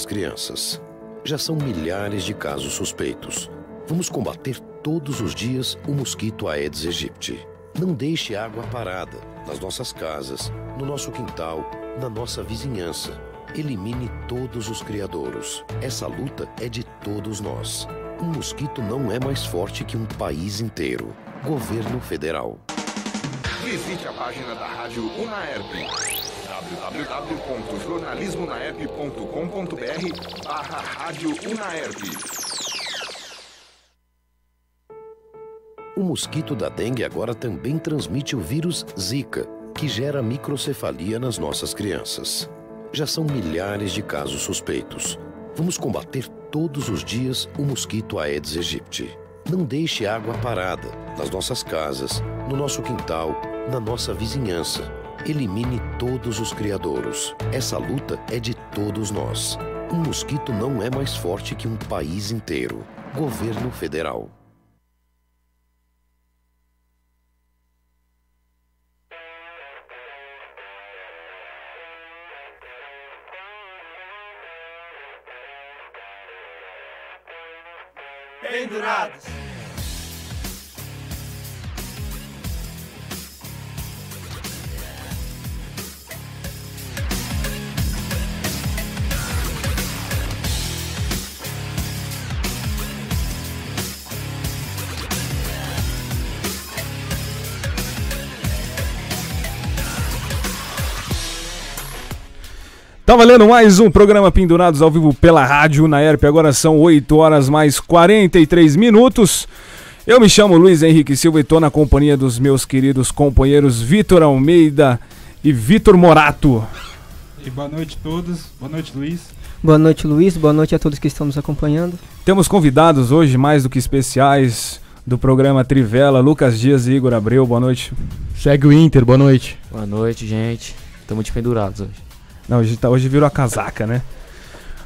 crianças. Já são milhares de casos suspeitos. Vamos combater todos os dias o mosquito Aedes aegypti. Não deixe água parada nas nossas casas, no nosso quintal, na nossa vizinhança. Elimine todos os criadouros. Essa luta é de todos nós. Um mosquito não é mais forte que um país inteiro. Governo Federal. Visite a página da Rádio Unaerp. www.jornalismonaerp.com.br/Rádio Unaerp. O mosquito da dengue agora também transmite o vírus Zika, que gera microcefalia nas nossas crianças. Já são milhares de casos suspeitos. Vamos combater todos os dias o mosquito Aedes aegypti. Não deixe água parada nas nossas casas, no nosso quintal, na nossa vizinhança. Elimine todos os criadouros. Essa luta é de todos nós. Um mosquito não é mais forte que um país inteiro. Governo Federal. Pendurados. Tá valendo mais um programa Pendurados ao vivo pela Rádio Unaerp. Agora são 8 horas mais 43 minutos. Eu me chamo Luiz Henrique Silva e tô na companhia dos meus queridos companheiros Vitor Almeida e Vitor Morato. E boa noite a todos. Boa noite, Luiz. Boa noite, Luiz. Boa noite a todos que estão nos acompanhando. Temos convidados hoje mais do que especiais do programa Trivela, Lucas Dias e Igor Abreu. Boa noite. Segue o Inter, boa noite. Boa noite, gente. Estamos de pendurados hoje. Não, hoje virou a casaca, né?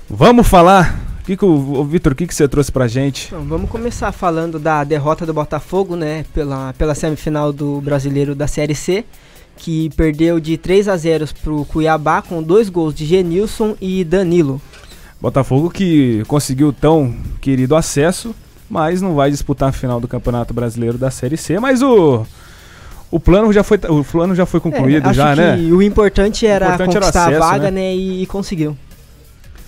Vamos falar. Vitor, o que você trouxe pra gente? Então, vamos começar falando da derrota do Botafogo, né? Pela semifinal do Brasileiro da Série C, que perdeu de 3-0 pro Cuiabá com 2 gols de Genilson e Danilo. Botafogo que conseguiu tão querido acesso, mas não vai disputar a final do Campeonato Brasileiro da Série C, mas o plano já foi concluído, já, né? O importante era conquistar acesso, a vaga, né? E conseguiu.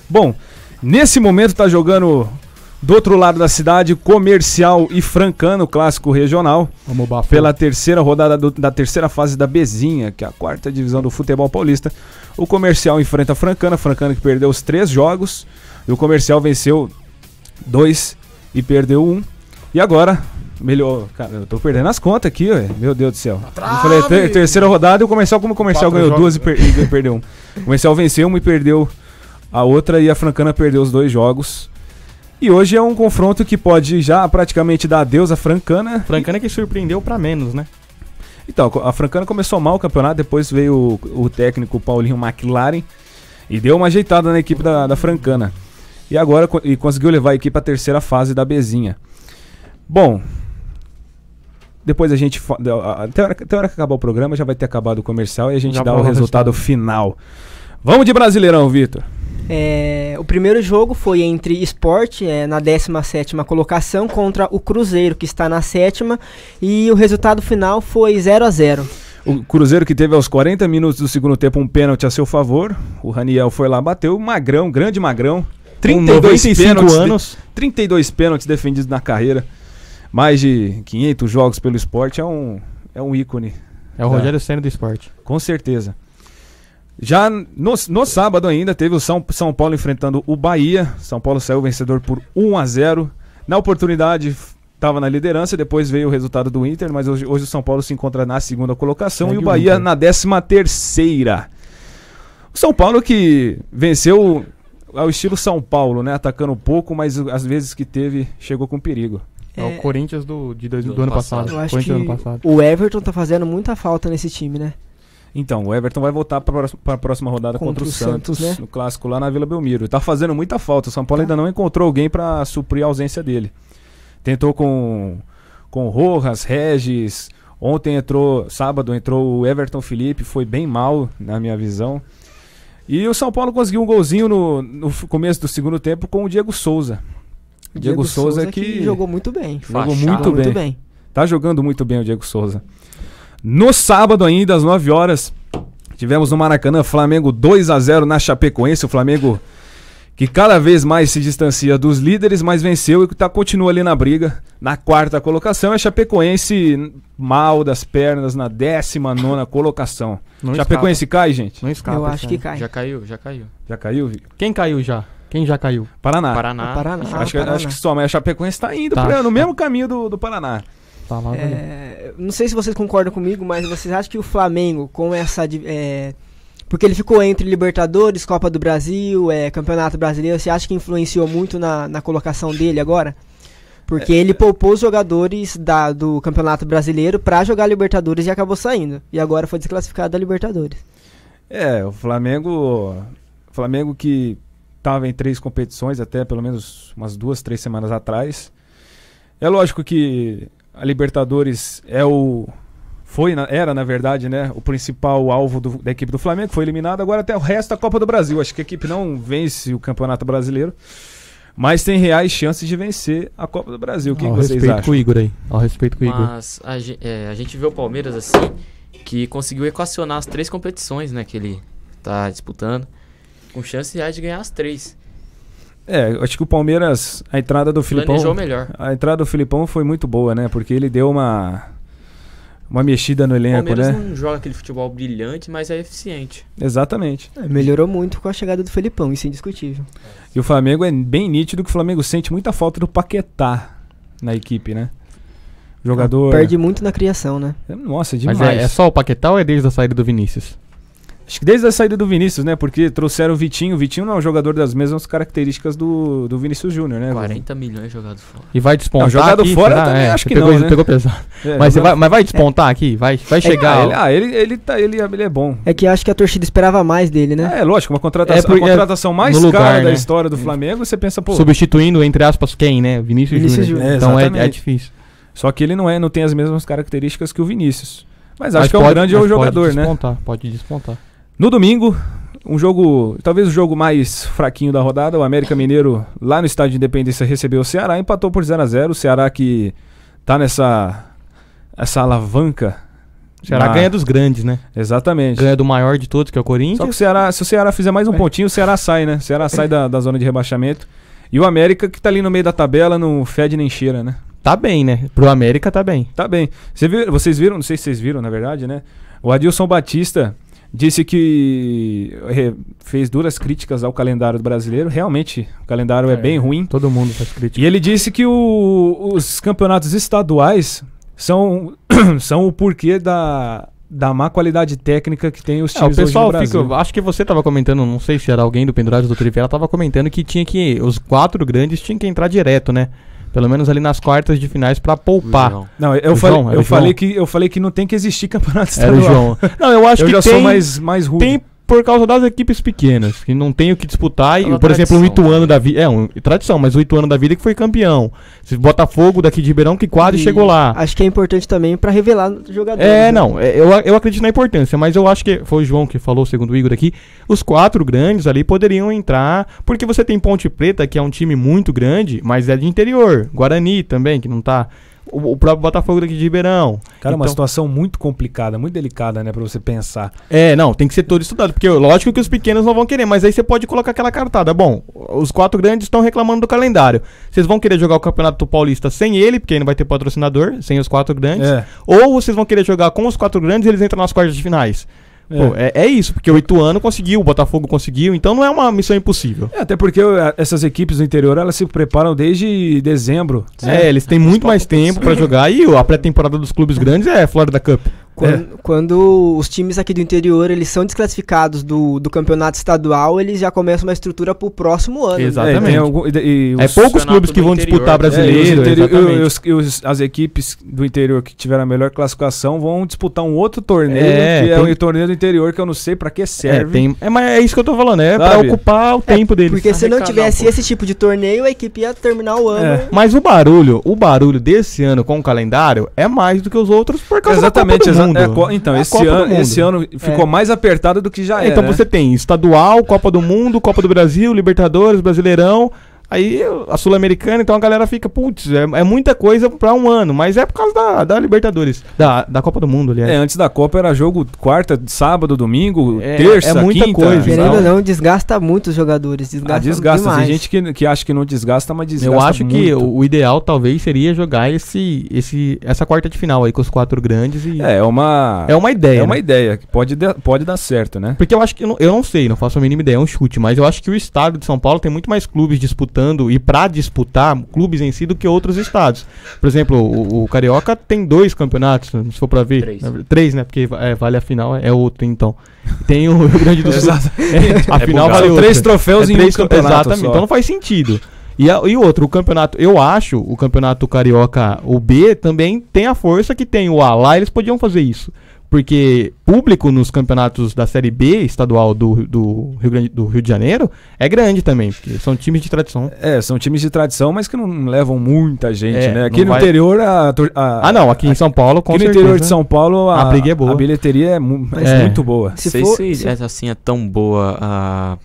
Bom, nesse momento tá jogando do outro lado da cidade, Comercial e Francana, o clássico regional, pela terceira rodada da terceira fase da Bezinha, que é a 4ª divisão do futebol paulista. O Comercial enfrenta a Francana que perdeu os 3 jogos, e o Comercial venceu 2 e perdeu 1. E agora... Melhor, cara, eu tô perdendo as contas aqui, ué. Meu Deus do céu. Eu falei, terceira rodada e o Comercial, como o Comercial ganhou 2 e perdeu 1. O Comercial venceu 1 e perdeu a outra, e a Francana perdeu os 2 jogos. E hoje é um confronto que pode já praticamente dar adeus à Francana. Francana que surpreendeu pra menos, né? Então, a Francana começou mal o campeonato, depois veio o técnico Paulinho McLaren e deu uma ajeitada na equipe da Francana. E agora conseguiu levar a equipe à terceira fase da Bezinha. Bom... Depois a gente... Até a hora que acabar o programa já vai ter acabado o Comercial e a gente dá o resultado final. Vamos de Brasileirão, Vitor. O primeiro jogo foi entre Sport, na 17ª colocação, contra o Cruzeiro, que está na 7ª. E o resultado final foi 0-0. O Cruzeiro que teve aos 40 minutos do segundo tempo um pênalti a seu favor. O Raniel foi lá, bateu. Magrão, grande Magrão. 32 pênaltis defendidos na carreira. Mais de 500 jogos pelo Sport, é um ícone. É o Rogério Ceni do Sport. Com certeza. Já no sábado ainda teve o São Paulo enfrentando o Bahia. São Paulo saiu vencedor por 1-0. Na oportunidade estava na liderança, depois veio o resultado do Inter, mas hoje o São Paulo se encontra na 2ª colocação e o Bahia na 13ª. O São Paulo que venceu ao estilo São Paulo, né? Atacando pouco, mas às vezes que teve, chegou com perigo. É o Corinthians do ano passado. Eu acho que o Everton tá fazendo muita falta nesse time, né? Então, o Everton vai voltar para a próxima rodada contra o Santos, né? No clássico lá na Vila Belmiro. Tá fazendo muita falta. O São Paulo ainda não encontrou alguém para suprir a ausência dele. Tentou com Rojas, Regis. Sábado entrou o Everton Felipe, foi bem mal, na minha visão. E o São Paulo conseguiu um golzinho no começo do segundo tempo com o Diego Souza. Diego Souza que jogou muito bem. Jogou muito bem. Tá jogando muito bem o Diego Souza. No sábado ainda, às 9 horas, tivemos no Maracanã Flamengo 2-0 na Chapecoense. O Flamengo que cada vez mais se distancia dos líderes, mas venceu e continua ali na briga. Na quarta colocação, a Chapecoense mal das pernas na 19ª colocação. Não Chapecoense cai, gente? Não escapa. Eu acho que cai. Já caiu. Já caiu, Vic? Quem caiu já? Quem já caiu? Paraná. Paraná. Acho que só, mas a Chapecoense tá indo no mesmo caminho do Paraná. Tá lá, não sei se vocês concordam comigo, mas vocês acham que o Flamengo, com essa... porque ele ficou entre Libertadores, Copa do Brasil, Campeonato Brasileiro, você acha que influenciou muito na colocação dele agora? Porque ele poupou os jogadores do Campeonato Brasileiro pra jogar Libertadores e acabou saindo. E agora foi desclassificado da Libertadores. O Flamengo que estava em 3 competições até pelo menos umas 2, 3 semanas atrás. É lógico que a Libertadores era na verdade, né, o principal alvo da equipe do Flamengo, foi eliminado, agora até o resto da Copa do Brasil. Acho que a equipe não vence o Campeonato Brasileiro, mas tem reais chances de vencer a Copa do Brasil. O que vocês acham? Com o Igor aí. Ao respeito com o Igor. Mas a gente vê o Palmeiras assim, que conseguiu equacionar as 3 competições, né, que ele tá disputando, com chances reais de ganhar as 3. Acho que o Palmeiras, a entrada do Filipão... Planejou melhor. A entrada do Filipão foi muito boa, né? Porque ele deu uma mexida no elenco, né? O Palmeiras não joga aquele futebol brilhante, mas é eficiente. Exatamente. Melhorou muito com a chegada do Felipão, isso é indiscutível. E o Flamengo é bem nítido que o Flamengo sente muita falta do Paquetá na equipe, né? Jogador... Perde muito na criação, né? Nossa, demais. Mas é só o Paquetá ou é desde a saída do Vinícius? Acho que desde a saída do Vinícius, né? Porque trouxeram o Vitinho. O Vitinho não é um jogador das mesmas características do Vinícius Júnior, né? 40 milhões jogados fora. E vai despontar jogado aqui? Fora também acho que pegou, não, né? Pegou pesado. Mas vai despontar aqui? Vai chegar... Ele é bom. É que acho que a torcida esperava mais dele, né? Lógico. A contratação mais cara lugar, da história do Flamengo, você pensa, pô... Substituindo, entre aspas, quem, né? Vinícius Júnior. Então é difícil. Só que ele não tem as mesmas características que o Vinícius. Mas acho que é um grande jogador, né? Pode despontar. No domingo, talvez o jogo mais fraquinho da rodada, o América Mineiro, lá no Estádio de Independência, recebeu o Ceará, empatou por 0-0. O Ceará que tá nessa alavanca. O Ceará ganha dos grandes, né? Exatamente. Ganha do maior de todos, que é o Corinthians. Só que se o Ceará fizer mais um pontinho, o Ceará sai, né? O Ceará sai da zona de rebaixamento. E o América, que tá ali no meio da tabela, não fede nem cheira, né? Tá bem, né? Pro América tá bem. Tá bem. Vocês viram, não sei se vocês viram, na verdade, né? O Adilson Batista disse que fez duras críticas ao calendário brasileiro. Realmente, o calendário é bem ruim. Todo mundo faz crítica. E ele disse que os campeonatos estaduais são o porquê da má qualidade técnica que tem os times o pessoal hoje no Brasil. Acho que você tava comentando, não sei se era alguém do Pendurados do Trivela, tava comentando que os 4 grandes tinham que entrar direto, né? Pelo menos ali nas quartas de finais pra poupar. Não, eu falei que não tem que existir campeonato estadual. Era o João. Não, eu acho que sou mais rude. Tem por causa das equipes pequenas, que não tem o que disputar. Por exemplo, o Ituano da vida. Tradição, mas o Ituano da vida que foi campeão. Botafogo daqui de Ribeirão que quase chegou lá. Acho que é importante também pra revelar jogadores. Eu acredito na importância, mas eu acho que foi o João que falou, segundo o Igor aqui, os 4 grandes ali poderiam entrar, porque você tem Ponte Preta, que é um time muito grande, mas é de interior. Guarani também, que não tá... O próprio Botafogo daqui de Ribeirão. Cara, uma situação muito complicada, muito delicada, né, pra você pensar. Tem que ser todo estudado, porque lógico que os pequenos não vão querer, mas aí você pode colocar aquela cartada. Bom, os 4 grandes estão reclamando do calendário. Vocês vão querer jogar o Campeonato Paulista sem ele, porque aí não vai ter patrocinador, sem os 4 grandes. Ou vocês vão querer jogar com os 4 grandes e eles entram nas quartas de finais. É isso, porque o Ituano conseguiu, o Botafogo conseguiu, então não é uma missão impossível. Até porque essas equipes do interior, elas se preparam desde dezembro. Eles têm muito mais tempo pra jogar, e a pré-temporada dos clubes grandes é Florida Cup. Quando os times aqui do interior eles são desclassificados do campeonato estadual, eles já começam uma estrutura pro próximo ano. Exatamente. Poucos clubes que vão disputar brasileiro. As equipes do interior que tiveram a melhor classificação vão disputar um outro torneio, que é o torneio do interior, que eu não sei pra que serve. Mas é isso que eu tô falando, pra ocupar o tempo deles. Porque se não tivesse esse tipo de torneio, a equipe ia terminar o ano. Mas o barulho desse ano com o calendário é mais do que os outros por causa da Copa do Mundo. Mundo. Então, É a esse Copa do ano, Mundo. esse ano ficou mais apertado do que já era. Então né? você tem estadual, Copa do Mundo, Copa do Brasil, Libertadores, Brasileirão, aí a Sul-Americana, então a galera fica, putz, é muita coisa pra um ano, mas é por causa da Libertadores, da Copa do Mundo, aliás. Antes da Copa era jogo quarta, sábado, domingo, terça, é muita quinta. coisa. Querendo ou não, desgasta muito os jogadores. Desgasta Tem demais. gente que acha que não desgasta, mas desgasta Eu acho muito. que o ideal talvez seria jogar essa quarta de final aí com os 4 grandes e É uma ideia. É uma né? ideia que pode dar certo, né? Porque eu acho que eu não sei, não faço a mínima ideia, é um chute, mas eu acho que o estado de São Paulo tem muito mais clubes disputando e pra disputar clubes em si do que outros estados. Por exemplo, o Carioca tem 2 campeonatos, se for pra ver. 3, né? Porque vale a final, é outro, então. Tem o Rio Grande do Sul. A final vale São outra. 3 troféus em um campeonato. Exatamente, só. então não faz sentido. E outro, o campeonato, eu acho, o campeonato Carioca, o B, também tem a força que tem o A. Lá eles podiam fazer isso. Porque público nos campeonatos da Série B estadual do Rio de Janeiro é grande também, porque são times de tradição. São times de tradição, mas que não levam muita gente, né? Aqui não no vai- interior não, aqui em São Paulo, com aqui no certeza. interior de São Paulo A briga é boa. A bilheteria é muito boa. Não sei se é assim, é tão boa a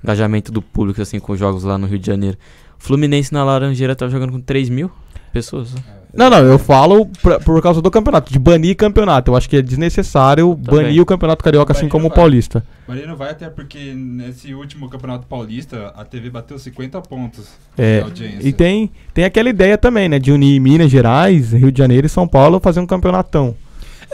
engajamento do público assim com os jogos lá no Rio de Janeiro. O Fluminense na Laranjeira tá jogando com 3 mil pessoas. Né? Não, eu falo por causa do campeonato, de banir campeonato. Eu acho que é desnecessário banir o campeonato carioca, assim como o paulista. Bahia não vai, até porque nesse último campeonato paulista a TV bateu 50 pontos É, de audiência. e tem aquela ideia também, né, de unir Minas Gerais, Rio de Janeiro e São Paulo fazer um campeonatão.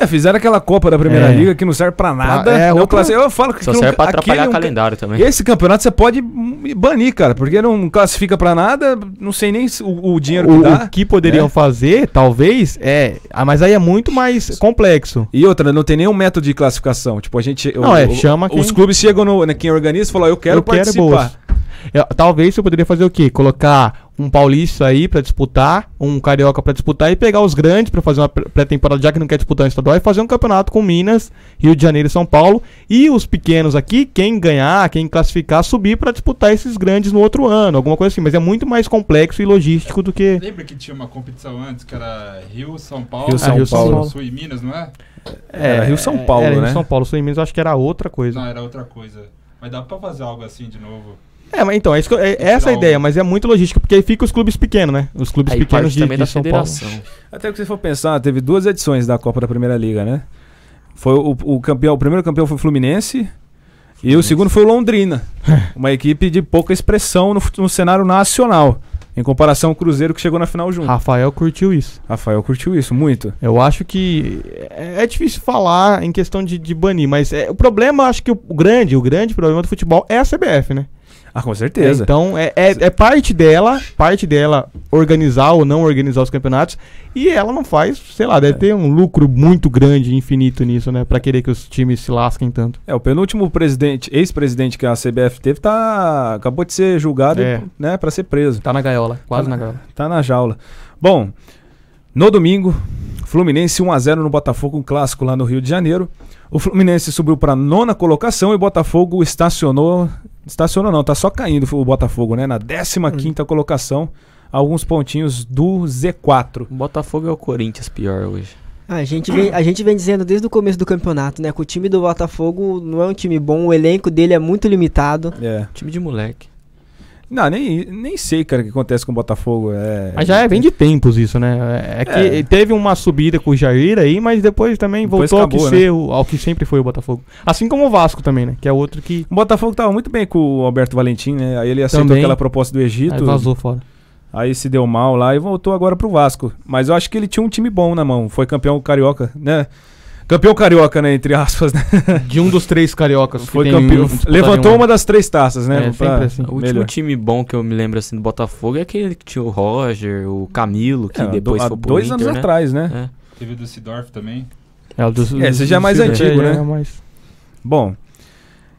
Fizeram aquela Copa da Primeira Liga que não serve pra nada. Eu falo que Só serve pra atrapalhar calendário também. Esse campeonato você pode banir, cara, porque não classifica pra nada, não sei nem o dinheiro que dá. O que poderiam fazer, talvez, mas aí é muito mais complexo. E outra, não tem nenhum método de classificação. Tipo, a gente. Chama os clubes chegam quem organiza e falam, eu quero participar. Talvez você poderia fazer o quê? Colocar um paulista aí pra disputar, um carioca pra disputar e pegar os grandes pra fazer uma pré-temporada, já que não quer disputar um estadual, e fazer um campeonato com Minas, Rio de Janeiro e São Paulo, e os pequenos aqui, quem ganhar, quem classificar, subir pra disputar esses grandes no outro ano, alguma coisa assim, mas é muito mais complexo e logístico do que... Lembra que tinha uma competição antes que era Rio, São Paulo, Rio, São Paulo. Sul e Minas, não é? Era Rio, São Paulo, Rio, né? São Paulo, Sul e Minas, eu acho que era outra coisa. Não, era outra coisa. Mas dá pra fazer algo assim de novo. Mas então, essa é a ideia, mas é muito logística, porque aí fica os clubes pequenos, né? Os clubes Aí pequenos parte também da de São Paulo. federação. Até que se for pensar, teve 2 edições da Copa da Primeira Liga, né? Foi o primeiro campeão foi o Fluminense e o segundo foi o Londrina. Uma equipe de pouca expressão no cenário nacional, em comparação ao Cruzeiro que chegou na final junto. Rafael curtiu isso. Rafael curtiu isso, muito. Eu acho que é difícil falar em questão de banir, mas o problema, acho que o grande problema do futebol é a CBF, né? Ah, com certeza. Então, é parte dela organizar ou não organizar os campeonatos, e ela não faz, sei lá, deve ter um lucro muito grande, infinito nisso, né? Pra querer que os times se lasquem tanto. O penúltimo ex-presidente que a CBF teve, acabou de ser julgado, né, pra ser preso. Tá na gaiola, quase na gaiola. Tá na jaula. Bom, no domingo, Fluminense 1-0 no Botafogo, um clássico lá no Rio de Janeiro. O Fluminense subiu pra 9ª colocação e o Botafogo estacionou não, tá só caindo o Botafogo, né? Na 15ª colocação, alguns pontinhos do Z4. O Botafogo é o Corinthians pior hoje. A gente vem dizendo desde o começo do campeonato, né? Que o time do Botafogo não é um time bom, o elenco dele é muito limitado. Time de moleque. Não, nem sei, cara, o que acontece com o Botafogo. Mas já vem de tempos isso, né? Que teve uma subida com o Jair aí, mas depois também voltou acabou, ao que sempre foi o Botafogo. Assim como o Vasco também, né? Que é outro que... O Botafogo tava muito bem com o Alberto Valentim, né? Aí ele aceitou aquela proposta do Egito. Aí vazou fora. Aí se deu mal lá e voltou agora pro Vasco. Mas eu acho que ele tinha um time bom na mão. Foi campeão carioca, né? Campeão carioca, né? Entre aspas, né? De um dos 3 cariocas. Foi campeão. Levantou uma das 3 taças, né? Sempre assim. O último time bom que eu me lembro assim do Botafogo é aquele que tinha o Roger, o Camilo, que depois foi pro 2 anos atrás, né? Teve o do Sidorf também. Esse já é mais antigo, né? Bom,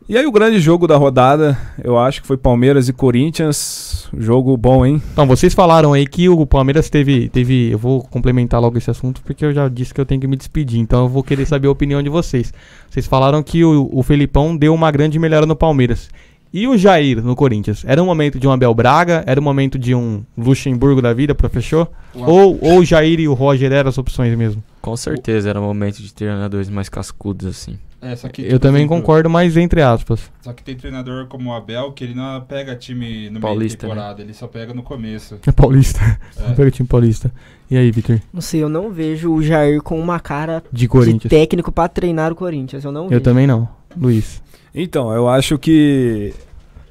e aí o grande jogo da rodada, eu acho que foi Palmeiras e Corinthians. Jogo bom, hein? Então, vocês falaram aí que o Palmeiras teve... Eu vou complementar logo esse assunto, porque eu já disse que eu tenho que me despedir. Então eu vou querer saber a opinião de vocês. Vocês falaram que o Felipão deu uma grande melhora no Palmeiras. E o Jair no Corinthians? Era um momento de um Abel Braga? Era um momento de um Luxemburgo da vida, fechou? Ou o Jair e o Roger eram as opções mesmo? Com certeza era momento de treinadores mais cascudos, assim. Só que, Eu também concordo, mas entre aspas. Só que tem treinador como o Abel que ele não pega time no Paulista, meio da temporada, ele só pega no começo. É paulista. Pega o time paulista. E aí, Vitor? Não sei, eu não vejo o Jair com uma cara De de Corinthians. técnico pra treinar o Corinthians. Eu não Eu vejo. também não. Luiz. Então, eu acho que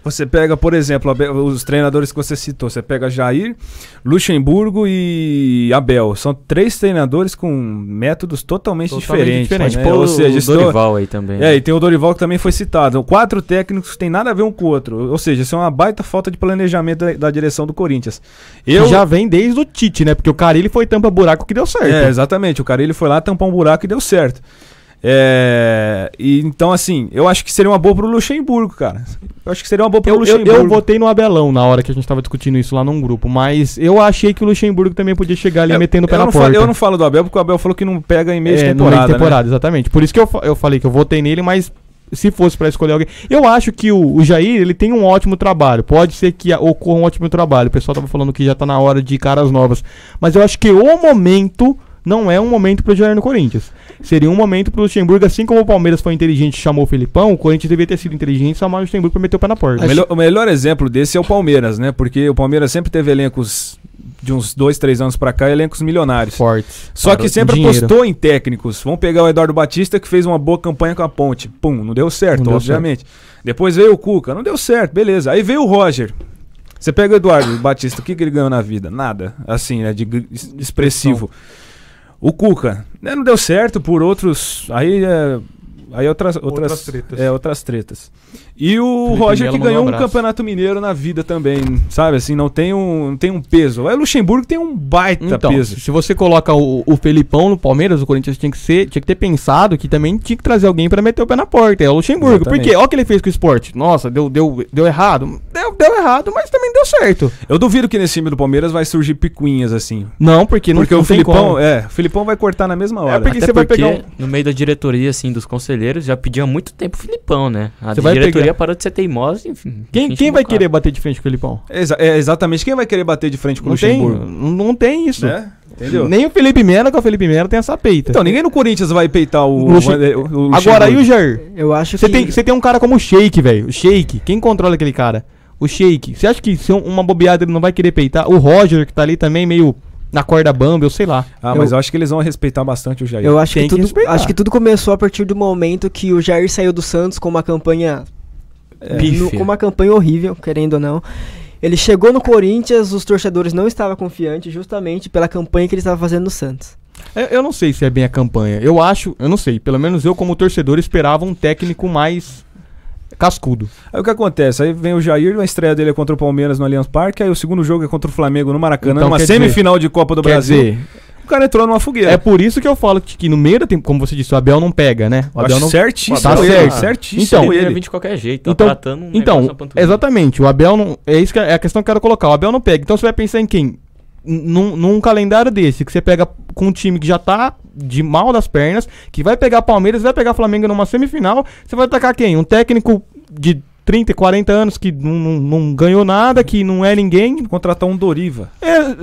você pega, por exemplo, os treinadores que você citou. Você pega Jair, Luxemburgo e Abel. São 3 treinadores com métodos totalmente diferentes. diferente. Né? Pô, Ou seja, o Dorival aí também. e tem o Dorival que também foi citado. 4 técnicos que tem nada a ver um com o outro. Ou seja, isso é uma baita falta de planejamento da direção do Corinthians. Que já vem desde o Tite, né? Porque o Carille foi tampa-buraco que deu certo. Exatamente. O cara ele foi lá tampar um buraco e deu certo. E então, assim, eu acho que seria uma boa pro Luxemburgo, cara. Eu acho que seria uma boa pro Luxemburgo. Eu votei no Abelão na hora que a gente tava discutindo isso lá num grupo, mas eu achei que o Luxemburgo também podia chegar ali metendo o pé na porta. Eu não falo do Abel porque o Abel falou que não pega em meio de no temporada. meio de temporada, né? exatamente. Por isso que eu falei que eu votei nele, mas se fosse pra escolher alguém... Eu acho que o Jair, ele tem um ótimo trabalho. Pode ser que ocorra um ótimo trabalho. O pessoal tava falando que já tá na hora de caras novas. Mas eu acho que o momento... não é um momento pro Jair no Corinthians. Seria um momento pro Luxemburgo, assim como o Palmeiras foi inteligente e chamou o Felipão, o Corinthians deveria ter sido inteligente e chamar o Luxemburgo pra meter o pé na porta. O melhor exemplo desse é o Palmeiras, né? Porque o Palmeiras sempre teve elencos de uns 2, 3 anos pra cá, elencos milionários. Fortes. Só que sempre apostou em técnicos. Vamos pegar o Eduardo Batista, que fez uma boa campanha com a Ponte. Pum, não deu certo, Não deu obviamente. Depois veio o Cuca, não deu certo, beleza. Aí veio o Roger. Você pega o Eduardo Batista, o que ele ganhou na vida? Nada, assim, né? De expressivo. O Cuca, né, não deu certo por outros. Aí outras tretas. Outras tretas. E o Felipe Roger Melo que ganhou um mandou um abraço. campeonato mineiro na vida também, sabe? Assim, não tem um peso. Aí o Luxemburgo tem um baita Então, peso. se você coloca o Felipão no Palmeiras, o Corinthians tinha que ter pensado que também tinha que trazer alguém pra meter o pé na porta. É o Luxemburgo. Exatamente. Porque olha o que ele fez com o Sport. Nossa, deu errado. Deu errado, mas também deu certo. Eu duvido que nesse time do Palmeiras vai surgir picuinhas assim. Não, porque não Porque não o tem Filipão, como. o Filipão vai cortar na mesma hora. porque Até você vai porque pegar no meio da diretoria, assim, dos conselheiros, já pediam há muito tempo o Filipão, né? A Você vai diretoria pegar- parou de ser teimosa, enfim. Quem vai querer bater de frente com o Felipão? Exatamente. Quem vai querer bater de frente com o Não tem, Luxemburgo? não tem isso. Né? Entendeu? Nem o Felipe Melo, que é o Felipe Melo, tem essa peita. Então, ninguém no Corinthians vai peitar o Luxemburgo. Agora, e o Jair? Eu acho Você que... tem um cara como o Sheik, velho. O Sheik. Quem controla aquele cara? O Sheik. Você acha que se uma bobeada ele não vai querer peitar? O Roger, que tá ali também meio na corda bamba, eu sei lá. Mas eu acho que eles vão respeitar bastante o Jair. Eu acho Tem que, que respeitar. acho que tudo começou a partir do momento que o Jair saiu do Santos com uma campanha... Pífia. com uma campanha horrível, querendo ou não. Ele chegou no Corinthians, os torcedores não estavam confiantes justamente pela campanha que ele estava fazendo no Santos. Eu não sei se é bem a campanha. Eu não sei. Pelo menos eu, como torcedor, esperava um técnico mais cascudo. Aí o que acontece? Aí vem o Jair, a estreia dele é contra o Palmeiras no Allianz Parque, aí o segundo jogo é contra o Flamengo no Maracanã, Então, numa quer semifinal de Copa do Quer Brasil. dizer, O cara entrou numa fogueira. é por isso que eu falo que no meio da tempo, como você disse, o Abel não pega, né? O Abel Acho não certíssimo. Tá ele, certo. certíssimo Então, Ele ia ele. vir de qualquer jeito, tá Então, tratando um negócio na panturrilha. exatamente, o Abel não. É isso que é a questão que eu quero colocar. O Abel não pega. Então você vai pensar em quem? Num calendário desse, que você pega com um time que já tá de mal das pernas, que vai pegar Palmeiras, vai pegar Flamengo numa semifinal, você vai atacar quem? Um técnico de 30, 40 anos que não ganhou nada, que não é ninguém. Contratar um Doriva.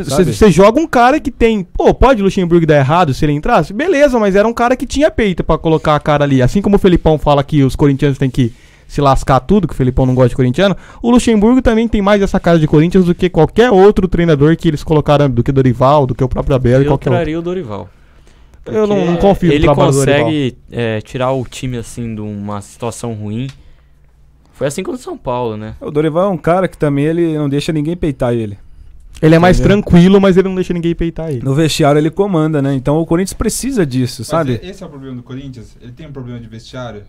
Sabe? Você joga um cara que tem. Pô, pode o Luxemburgo dar errado se ele entrasse? Beleza, mas era um cara que tinha peito pra colocar a cara ali. Assim como o Felipão fala que os corintianos têm que se lascar tudo, que o Felipão não gosta de corintiano, o Luxemburgo também tem mais essa cara de Corinthians do que qualquer outro treinador que eles colocaram, do que o Dorival, do que o próprio Abel e Eu qualquer outro. traria o Dorival. Eu não Porque confio no ele trabalho do Dorival. consegue tirar o time, assim, de uma situação ruim. Foi assim com o São Paulo, né? O Dorival é um cara que também ele não deixa ninguém peitar ele. Ele é mais Entendeu? tranquilo, mas ele não deixa ninguém peitar ele. No vestiário ele comanda, né? Então o Corinthians precisa disso, Mas sabe? esse é o problema do Corinthians? Ele tem um problema de vestiário?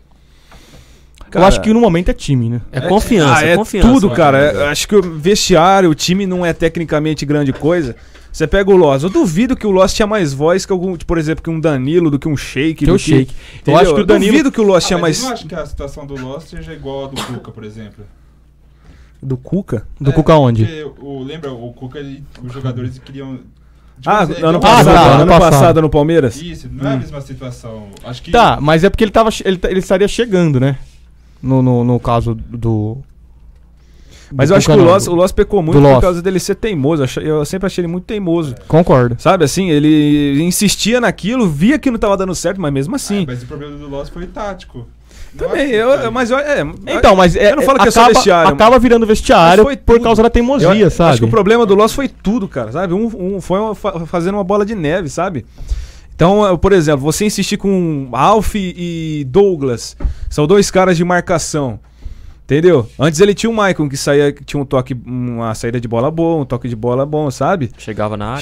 Eu acho que no momento é time, né? É confiança, é confiança. tudo, né? cara. Acho que o vestiário, o time não é tecnicamente grande coisa. Você pega o Loss. Eu duvido que o Loss tinha mais voz que algum, por exemplo, que um Danilo, do que um Sheik. Que o Sheik. Eu Entendeu? acho que o Danilo. duvido que o Loss tinha mas mais. eu não acho que a situação do Lost seja igual a do Cuca, por exemplo. Do Cuca? Do Cuca onde? Porque lembra, o Cuca, os jogadores queriam... ele Ano tem Ah, passado, tá, ano ano passado passado. no Palmeiras? Isso, não é a mesma situação. Acho que... Tá, mas é porque ele estaria chegando, né? No caso do. Mas eu acho que o Loss pecou muito por causa dele ser teimoso. Eu sempre achei ele muito teimoso. Concordo. Sabe, assim, ele insistia naquilo, via que não tava dando certo, mas mesmo assim. Mas o problema do Loss foi tático. Também, mas eu não falo que é só vestiário. Acaba virando vestiário por causa da teimosia, sabe? Acho que o problema do Loss foi tudo, cara, sabe? Foi fazendo uma bola de neve, sabe? Então, por exemplo, você insistir com Alf e Douglas, são 2 caras de marcação, entendeu? Antes ele tinha o Maicon que tinha uma saída de bola boa, um toque de bola bom, sabe? Chegava na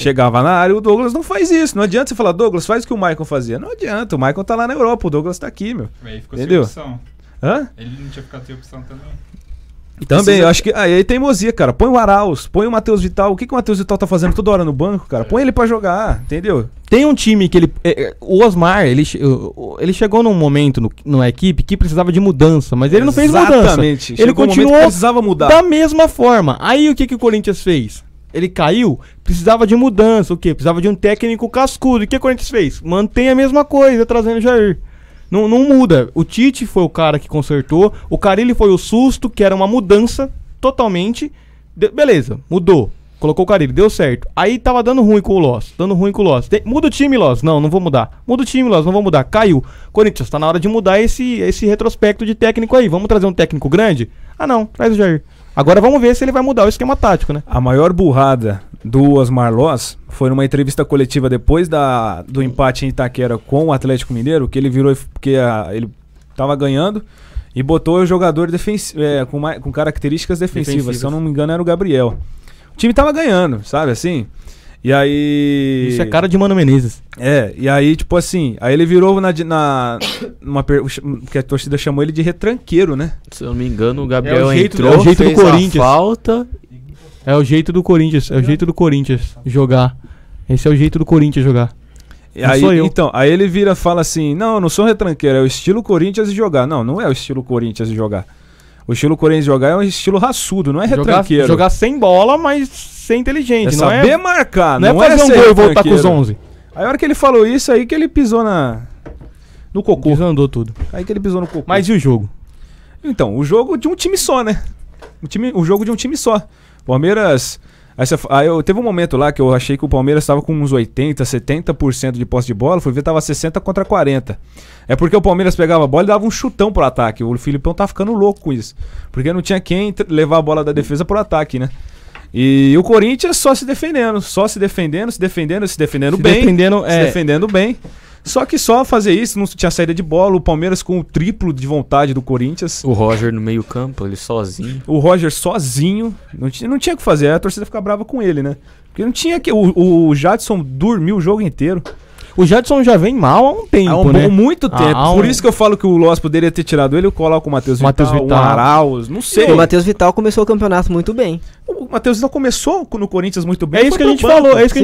área. O Douglas não faz isso. Não adianta você falar, Douglas, faz o que o Maicon fazia. Não adianta, o Maicon tá lá na Europa, o Douglas tá aqui, meu. Aí ficou entendeu? sem opção. Hã? Ele não tinha ficado sem opção também. Também, eu acho que aí teimosia, cara. Põe o Arauz, põe o Matheus Vital. O que o Matheus Vital tá fazendo toda hora no banco, cara? Põe ele pra jogar, entendeu? Tem um time que ele... O Osmar, ele chegou num momento numa equipe que precisava de mudança, mas ele não fez mudança. Exatamente. Ele continuou precisava mudar. Da mesma forma. Aí o que o Corinthians fez? Ele caiu, precisava de mudança. O quê? Precisava de um técnico cascudo. E o que o Corinthians fez? Mantém a mesma coisa, trazendo o Jair. Não muda. O Tite foi o cara que consertou. O Carille foi o susto, que era uma mudança totalmente. Beleza, mudou. Colocou o Carille, deu certo. Aí tava dando ruim com o Loss. Muda o time, Loss. Não vou mudar. Muda o time, Loss. Não vou mudar. Caiu. Corinthians, tá na hora de mudar esse retrospecto de técnico aí. Vamos trazer um técnico grande? Ah, não. Traz o Jair. Agora vamos ver se ele vai mudar o esquema tático, né? A maior burrada do Osmar Loss foi numa entrevista coletiva depois do empate em Itaquera com o Atlético Mineiro, que ele virou porque ele tava ganhando e botou o jogador com características defensivas. Se eu não me engano era o Gabriel. O time tava ganhando, sabe assim? E aí... Isso é cara de Mano Menezes. E aí tipo assim, aí ele virou que a torcida chamou ele de retranqueiro, né? Se eu não me engano, o Gabriel entrou, fez do Corinthians. A falta. É o jeito do Corinthians, jogar. Esse é o jeito do Corinthians jogar. Aí ele vira e fala assim: não, eu não sou retranqueiro, é o estilo Corinthians de jogar. Não é o estilo Corinthians de jogar. O estilo Corinthians de jogar é um estilo raçudo, não é retranqueiro. Jogar sem bola, mas ser inteligente. É saber marcar, não é fazer um gol e voltar com os 11. Aí a hora que ele falou isso, aí que ele pisou no cocô. Desandou tudo. Aí que ele pisou no cocô. Mas e o jogo? Então, o jogo de um time só, né? O jogo de um time só. Palmeiras... teve um momento lá que eu achei que o Palmeiras estava com uns 80%, 70% de posse de bola. Fui ver, tava 60 contra 40. É porque o Palmeiras pegava a bola e dava um chutão pro ataque. O Filipão tá ficando louco com isso. Porque não tinha quem levar a bola da defesa pro ataque, né? E o Corinthians só se defendendo bem. Só que só fazer isso, não tinha saída de bola. O Palmeiras com o triplo de vontade do Corinthians. O Roger no meio campo, ele sozinho. O Roger sozinho. Não tinha o que fazer. A torcida fica brava com ele, né? Porque não tinha que... O Jadson dormiu o jogo inteiro. O Jadson já vem mal há um tempo, né? Há muito tempo. Por isso que eu falo que o Loss poderia ter tirado ele e coloco o Matheus Vital, o Arauz, não sei. O Matheus Vital começou o campeonato muito bem. O Matheus Vital começou no Corinthians muito bem. É isso que a gente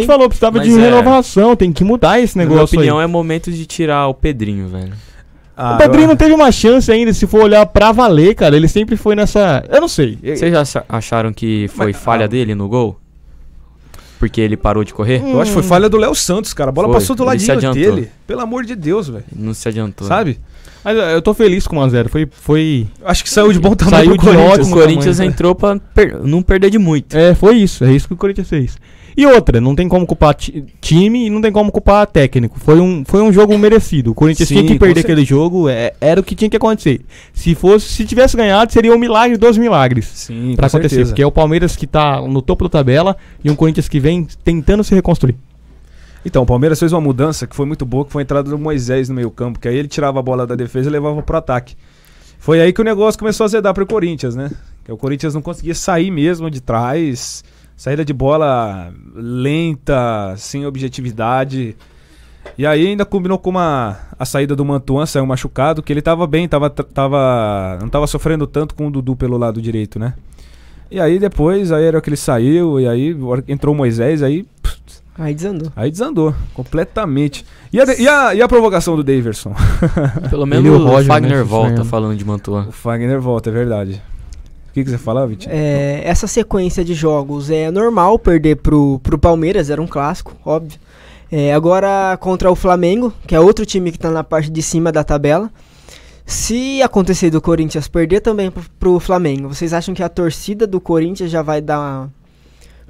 falou, precisava de renovação, tem que mudar esse negócio. Na minha opinião, é momento de tirar o Pedrinho, velho. O Pedrinho não teve uma chance ainda, se for olhar pra valer, cara. Ele sempre foi nessa... Eu não sei. Vocês já acharam que foi falha dele no gol? Porque ele parou de correr? Eu acho que foi falha do Léo Santos, cara. A bola passou do ladinho dele. Pelo amor de Deus, velho. Não se adiantou. Sabe? Mas eu tô feliz com o 1-0. Foi... Acho que saiu de bom tamanho. Saiu de ótimo. O Corinthians entrou pra não perder de muito. Foi isso. É isso que o Corinthians fez. E outra, não tem como culpar time e não tem como culpar técnico. Foi um jogo merecido. O Corinthians tinha que perder aquele jogo, era o que tinha que acontecer. Se tivesse ganhado, seria o milagre dos milagres. Sim, pra acontecer. Certeza. Porque é o Palmeiras que tá no topo da tabela e um Corinthians que vem tentando se reconstruir. Então, o Palmeiras fez uma mudança que foi muito boa, que foi a entrada do Moisés no meio campo, que aí ele tirava a bola da defesa e levava pro ataque. Foi aí que o negócio começou a azedar pro Corinthians, né? Que o Corinthians não conseguia sair mesmo de trás... Saída de bola lenta, sem objetividade. E aí ainda combinou com a saída do Mantuan, saiu machucado, que ele tava bem, não tava sofrendo tanto com o Dudu pelo lado direito, né? E aí depois, aí era que ele saiu, e aí entrou o Moisés, aí desandou, completamente. E a provocação do Daverson? Pelo menos o Fagner volta falando de Mantuan. O Fagner volta, é verdade. O que você falava, Vitinho? Essa sequência de jogos é normal perder pro Palmeiras, era um clássico, óbvio. Agora contra o Flamengo, que é outro time que tá na parte de cima da tabela. Se acontecer do Corinthians perder também pro Flamengo, vocês acham que a torcida do Corinthians já vai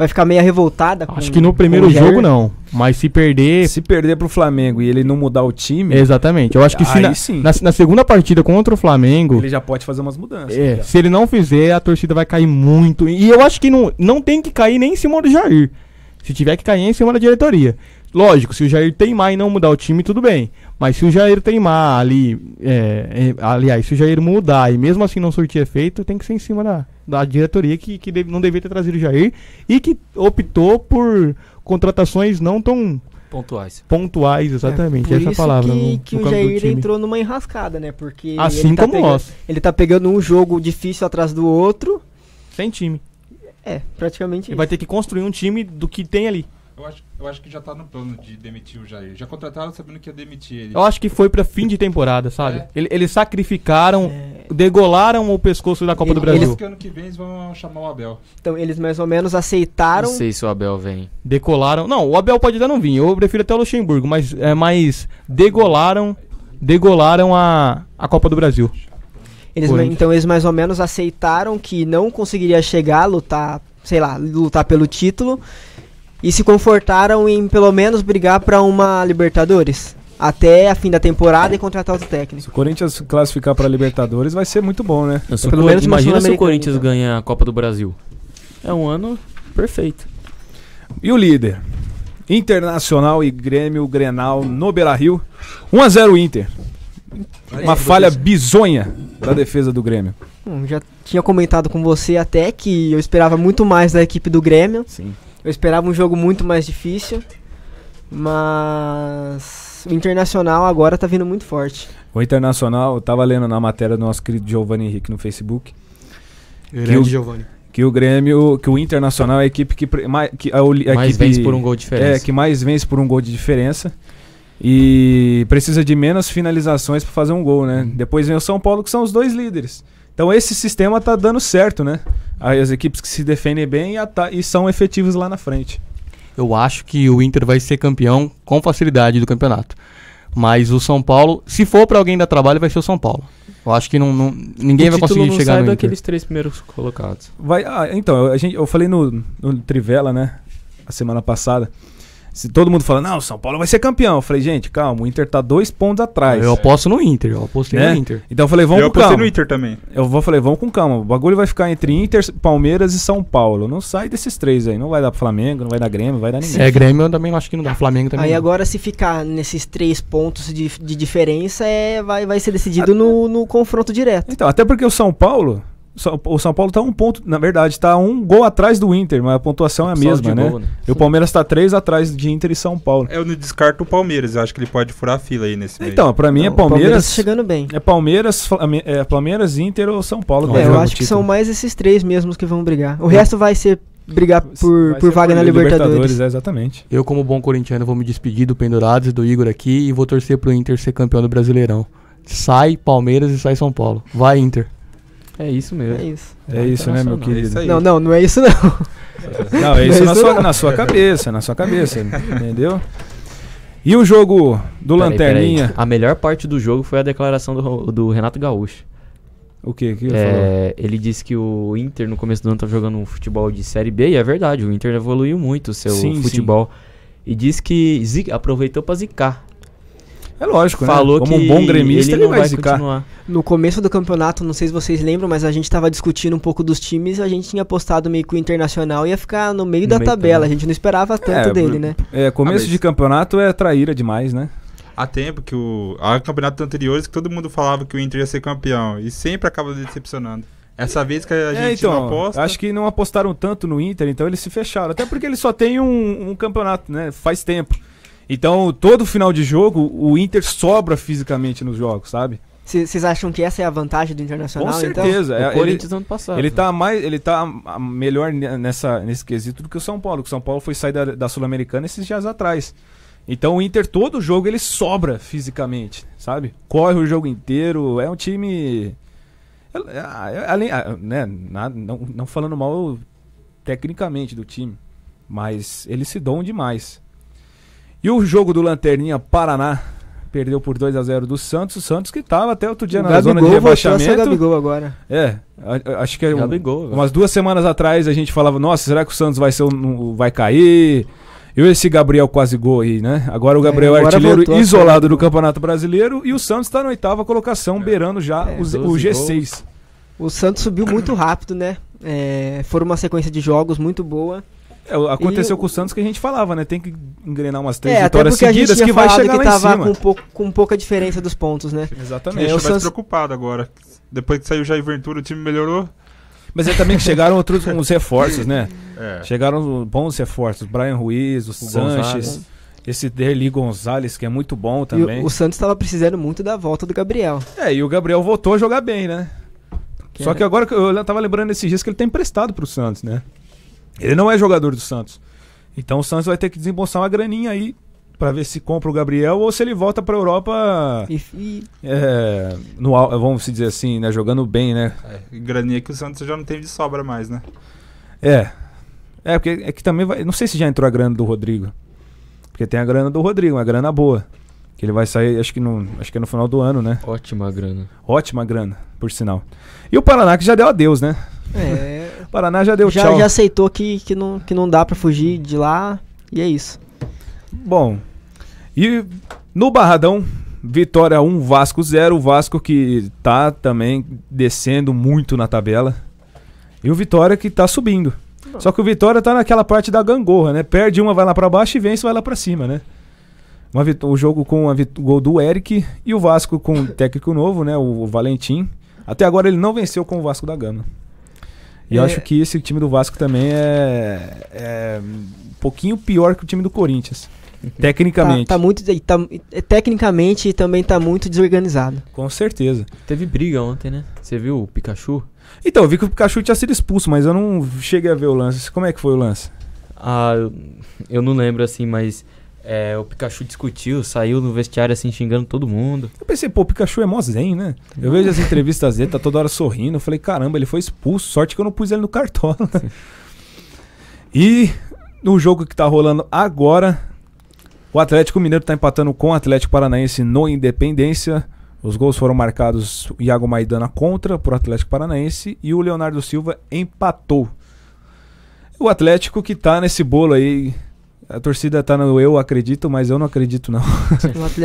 ficar meio revoltada? Acho que no primeiro jogo não, mas se perder... Se perder pro Flamengo e ele não mudar o time... Exatamente, eu acho que aí sim. Na segunda partida contra o Flamengo... Ele já pode fazer umas mudanças. Se ele não fizer, a torcida vai cair muito. E eu acho que não tem que cair nem em cima do Jair. Se tiver que cair é em cima da diretoria. Lógico, se o Jair teimar e não mudar o time, tudo bem. Mas se o Jair teimar ali... aliás, se o Jair mudar e mesmo assim não surtir efeito, tem que ser em cima da diretoria que não deveria ter trazido o Jair e que optou por contratações não tão... Pontuais, exatamente. Por essa isso palavra. que o Jair entrou numa enrascada, né? Porque assim como nós. Ele tá pegando um jogo difícil atrás do outro. Sem time. Praticamente Ele vai ter que construir um time do que tem ali. Eu acho que já tá no plano de demitir o Jair. Já contrataram sabendo que ia demitir ele. Eu acho que foi pra fim de temporada, sabe? Eles sacrificaram, degolaram o pescoço da Copa do Brasil. Que ano que vem eles vão chamar o Abel. Então eles mais ou menos aceitaram... Não sei se o Abel vem. Decolaram... Não, o Abel pode dar não vir. Eu prefiro até o Luxemburgo, mas degolaram a Copa do Brasil. Então eles mais ou menos aceitaram que não conseguiria chegar a lutar pelo título e se confortaram em pelo menos brigar para uma Libertadores até a fim da temporada e contratar outro técnico. Se o Corinthians classificar para Libertadores vai ser muito bom, né? Pelo menos imagina se o Corinthians ganha a Copa do Brasil. É um ano perfeito. E o líder? Internacional e Grêmio Grenal no Beira-Rio. 1-0 Inter. Uma falha bizonha da defesa do Grêmio. Já tinha comentado com você até que eu esperava muito mais da equipe do Grêmio. Sim. Eu esperava um jogo muito mais difícil, mas o Internacional agora tá vindo muito forte. O Internacional, eu tava lendo na matéria do nosso querido Giovanni Henrique no Facebook, que o Grêmio, que o Internacional é a equipe que mais vence por um gol de diferença. Que mais vence por um gol de diferença. E precisa de menos finalizações para fazer um gol, né? Depois vem o São Paulo, que são os dois líderes. Então esse sistema tá dando certo, né? As equipes que se defendem bem e são efetivas lá na frente. Eu acho que o Inter vai ser campeão com facilidade do campeonato. Mas o São Paulo, se for para alguém dar trabalho, vai ser o São Paulo. Eu acho que ninguém vai conseguir chegar no Inter. Daqueles 3 primeiros colocados. Então, eu falei no Trivela, né? A semana passada. Se todo mundo fala, não, o São Paulo vai ser campeão. Eu falei, gente, calma, o Inter tá 2 pontos atrás. Eu aposto no Inter, eu apostei no Inter. Então eu falei, vamos com calma. Eu apostei no Inter também. Falei, vamos com calma. O bagulho vai ficar entre Inter, Palmeiras e São Paulo. Não sai desses 3 aí. Não vai dar pro Flamengo, não vai dar Grêmio, não vai dar ninguém. Grêmio eu também acho que não dá. Flamengo também aí não. Agora se ficar nesses 3 pontos de diferença, vai ser decidido no confronto direto. Então, até porque o São Paulo tá 1 ponto, na verdade, tá 1 gol atrás do Inter, mas a pontuação é a mesma, né? Gol, né? E o Palmeiras tá 3 atrás de Inter e São Paulo. Eu não descarto o Palmeiras, eu acho que ele pode furar a fila aí nesse meio. Então, pra mim O Palmeiras chegando bem. É Palmeiras, Inter ou São Paulo. Eu acho que são mais esses 3 mesmos que vão brigar. O resto vai ser brigar por vaga na Libertadores. Exatamente. Eu, como bom corintiano, vou me despedir do Pendurados e do Igor aqui e vou torcer pro Inter ser campeão do Brasileirão. Sai Palmeiras e sai São Paulo. Vai, Inter. É isso mesmo. É isso, né, meu querido? Não é isso não. Não, é isso na sua cabeça, entendeu? E o jogo do Lanterninha? A melhor parte do jogo foi a declaração do Renato Gaúcho. O que ele falou? Ele disse que o Inter no começo do ano tá jogando um futebol de Série B, e é verdade, o Inter evoluiu muito o seu futebol. Sim. E disse que aproveitou pra zicar. É lógico, falou, né? Como um bom gremista, ele vai zicar. Continuar. No começo do campeonato, não sei se vocês lembram, mas a gente tava discutindo um pouco dos times, a gente tinha apostado meio que o Internacional ia ficar no meio da tabela, a gente não esperava tanto dele, né? Começo de campeonato é traíra demais, né? Há tempo que há campeonatos anteriores que todo mundo falava que o Inter ia ser campeão e sempre acaba decepcionando. Essa vez que a gente não aposta... Acho que não apostaram tanto no Inter, então eles se fecharam. Até porque ele só tem um campeonato, né? Faz tempo. Então, todo final de jogo, o Inter sobra fisicamente nos jogos, sabe? Vocês acham que essa é a vantagem do Internacional? Com certeza. Então? O Corinthians ano passado. Ele tá melhor nesse quesito do que o São Paulo. O São Paulo foi sair da Sul-Americana esses dias atrás. Então, o Inter, todo jogo, ele sobra fisicamente, sabe? Corre o jogo inteiro, é um time... Não falando mal tecnicamente do time, mas eles se dão demais. E o jogo do Lanterninha Paraná perdeu por 2-0 do Santos. O Santos que tava até outro dia O na zona de Gabigol voltou a ser o rebaixamento. Gabigol agora. Acho que Gabigol, umas 2 semanas atrás a gente falava, nossa, será que o Santos vai cair? E esse Gabriel quase gol aí, né? Agora o Gabriel é agora artilheiro voltou a ser isolado o do Gabigol. Campeonato Brasileiro e o Santos tá na 8ª colocação, beirando já o 12 G6. O Santos subiu muito rápido, né? Foram uma sequência de jogos muito boa. Aconteceu E com o Santos que a gente falava, né? Tem que engrenar umas 3 Até vitórias porque a gente seguidas tinha que vai falado chegar que lá em tava cima. com pouca diferença dos pontos, né? Exatamente. Deixa o mais Santos- preocupado agora. Depois que saiu o Jair Ventura, o time melhorou. Mas é também que chegaram uns reforços, né? É. Chegaram bons reforços. Brian Ruiz, o Sanches, Gonzalez. esse Derli Gonzalez, que é muito bom E também. o Santos estava precisando muito da volta do Gabriel. E o Gabriel voltou a jogar bem, né? Só que agora eu tava lembrando esses dias que ele tá emprestado pro Santos, né? Ele não é jogador do Santos. Então o Santos vai ter que desembolsar uma graninha aí pra ver se compra o Gabriel ou se ele volta pra Europa, vamos dizer assim, né? Jogando bem, né? E graninha que o Santos já não tem de sobra mais, né? Porque é que também vai. Não sei se já entrou a grana do Rodrigo. Porque tem a grana do Rodrigo, uma grana boa. Que ele vai sair, acho que é no final do ano, né? Ótima grana. Ótima grana, por sinal. E o Paraná que já deu adeus, né? O Paraná já deu tchau. Já aceitou que não dá pra fugir de lá. E é isso. Bom, e no Barradão, Vitória 1, Vasco 0. O Vasco que tá também descendo muito na tabela. E o Vitória que tá subindo. Só que o Vitória tá naquela parte da gangorra, né? Perde uma, vai lá pra baixo e vence, vai lá pra cima, né? O jogo com o gol do Eric e o Vasco com o técnico novo, né? O Valentim. Até agora ele não venceu com o Vasco da Gama. E eu acho que esse time do Vasco também é um pouquinho pior que o time do Corinthians. Tecnicamente. Tecnicamente também tá muito desorganizado. Com certeza. Teve briga ontem, né? Você viu o Pikachu? Então, eu vi que o Pikachu tinha sido expulso, mas eu não cheguei a ver o lance. Como é que foi o lance? Eu não lembro assim, mas o Pikachu discutiu, saiu no vestiário assim, xingando todo mundo. Eu pensei, o Pikachu é mó zen, né? Eu vejo as entrevistas dele, tá toda hora sorrindo. Eu falei, caramba, ele foi expulso. Sorte que eu não pus ele no cartola. E no jogo que tá rolando agora, o Atlético Mineiro tá empatando com o Atlético Paranaense no Independência. Os gols foram marcados, o Iago Maidana contra pro Atlético Paranaense e o Leonardo Silva empatou. O Atlético que tá nesse bolo aí, a torcida tá no eu acredito, mas eu não acredito não,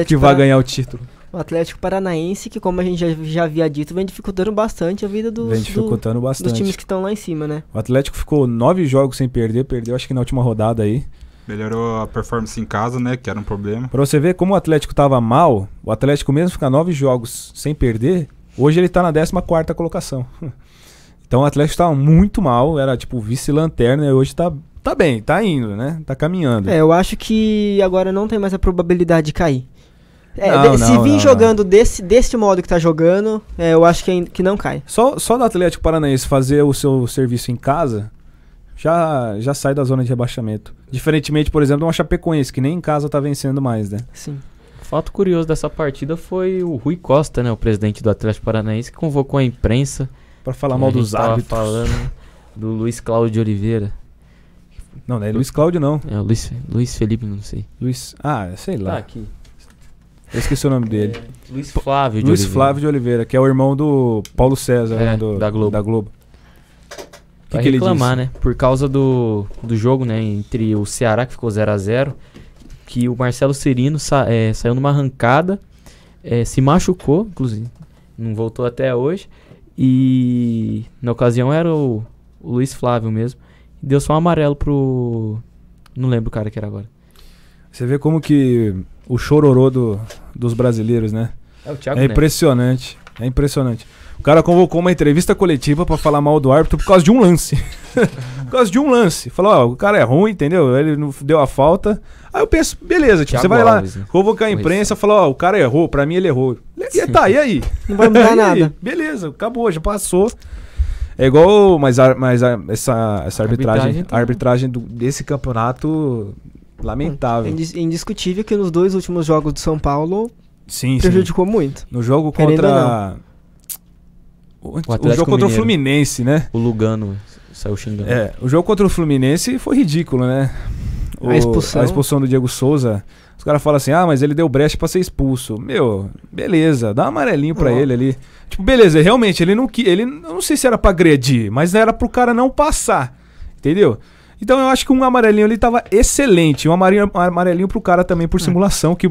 que vai ganhar o título. O Atlético Paranaense, que como a gente já havia dito, vem dificultando bastante a vida dos times que estão lá em cima, né? O Atlético ficou 9 jogos sem perder, perdeu acho que na última rodada aí. Melhorou a performance em casa, né? Que era um problema. Pra você ver como o Atlético tava mal, o Atlético mesmo ficar 9 jogos sem perder, hoje ele tá na 14ª colocação. Então o Atlético tava muito mal, era tipo vice-lanterna e hoje tá bem, tá indo, né? Tá caminhando. Eu acho que agora não tem mais a probabilidade de cair. Se vir jogando desse modo que tá jogando, eu acho que não cai. Só do Atlético Paranaense fazer o seu serviço em casa, já sai da zona de rebaixamento. Diferentemente, por exemplo, de uma Chapecoense, que nem em casa tá vencendo mais, né? Sim. Fato curioso dessa partida foi o Rui Costa, né? O presidente do Atlético Paranaense, que convocou a imprensa. Pra falar mal dos árbitros. Falando do Luiz Cláudio de Oliveira. Não é Luiz Cláudio, não. É o Luiz Felipe, não sei. Sei lá. Tá aqui. Eu esqueci o nome dele. Luiz Flávio de Luiz Oliveira. Flávio de Oliveira, que é o irmão do Paulo César, né, da Globo. Vai que ele reclamar, disse? né? Por causa do jogo, né? Entre o Ceará, que ficou 0-0, que o Marcelo Cirino saiu numa arrancada, se machucou, inclusive, não voltou até hoje, e na ocasião era o Luiz Flávio mesmo, e deu só um amarelo pro... não lembro o cara que era agora. Você vê como que o chororô dos brasileiros, né? É o Thiago É impressionante, é impressionante. O cara convocou uma entrevista coletiva pra falar mal do árbitro por causa de um lance. Por causa de um lance. Falou, o cara é ruim, entendeu? Ele não deu a falta. Aí eu penso, beleza, tipo, Thiago você vai Alves, lá, né? convocar a imprensa, falar, o cara errou, pra mim ele errou. E tá, e aí? Não vai mudar E aí? nada. Beleza, acabou, já passou. É igual, mas essa arbitragem desse campeonato lamentável. É indiscutível que nos 2 últimos jogos do São Paulo Sim. prejudicou muito. No jogo Querendo contra... O jogo contra o Fluminense, né? O Lugano saiu xingando. O jogo contra o Fluminense foi ridículo, né? A expulsão do Diego Souza. Os caras falam assim, mas ele deu brecha pra ser expulso. Meu, beleza, dá um amarelinho pra ele ali. Tipo, beleza, realmente, eu não sei se era pra agredir, mas era pro cara não passar, entendeu? Então eu acho que um amarelinho ali tava excelente. Um amarelinho pro cara também por simulação. Que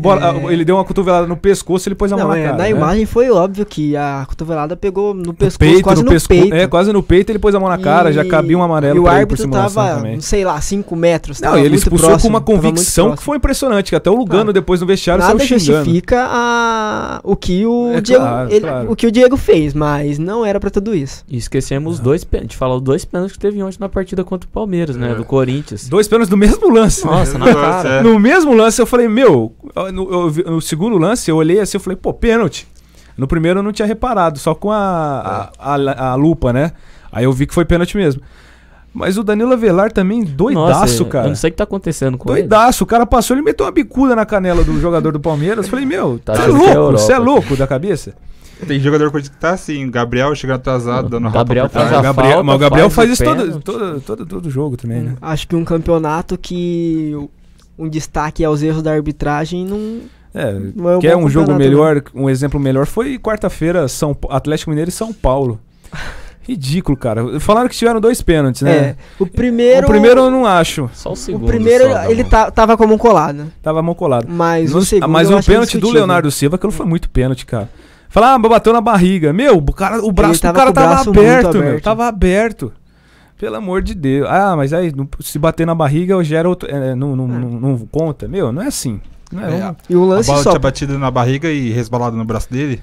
ele deu uma cotovelada no pescoço e ele pôs a mão na cara. Na imagem foi óbvio que a cotovelada pegou no pescoço, peito, quase no peito. Quase no peito ele pôs a mão na cara, já cabia um amarelo pra ele por simulação tava, também. sei lá, 5 metros. Não, e ele expulsou com uma convicção que foi impressionante, que até o Lugano depois no vestiário saiu xingando. Nada justifica o que o que o Diego fez, mas não era pra tudo isso. E esquecemos de falar os 2 pênaltis que teve ontem na partida contra o Palmeiras, né? Do Corinthians. 2 pênaltis no mesmo lance. Nossa, na cara. No mesmo lance eu falei, no segundo lance eu olhei assim, eu falei, pênalti. No primeiro eu não tinha reparado, só com a lupa, né? Aí eu vi que foi pênalti mesmo. Mas o Danilo Avelar também, doidaço, cara. Eu não sei o que tá acontecendo com ele. Doidaço, o cara passou, ele meteu uma bicuda na canela do jogador do Palmeiras. Eu falei, você é louco da cabeça? Tem jogador que tá assim, o Gabriel chegando atrasado, dando Gabriel rota. faz a falta, mas o Gabriel faz isso todo jogo também, né? Acho que um campeonato que um destaque aos erros da arbitragem não é que é um jogo melhor, um exemplo melhor foi quarta-feira, Atlético Mineiro e São Paulo. Ridículo, cara. Falaram que tiveram 2 pênaltis, né? O primeiro eu não acho. Só o segundo. O primeiro ele tava com a mão colada. Tava a mão colada. Mas o segundo Mas o pênalti do Leonardo Silva, aquilo foi muito pênalti, cara. Falar, bateu na barriga. Meu, o braço do cara tava aberto, meu. Tava aberto. Pelo amor de Deus. Mas aí, se bater na barriga, gera outro. Não conta. Meu, não é assim. Não é. E o lance a bola tinha batido na barriga e resbalado no braço dele?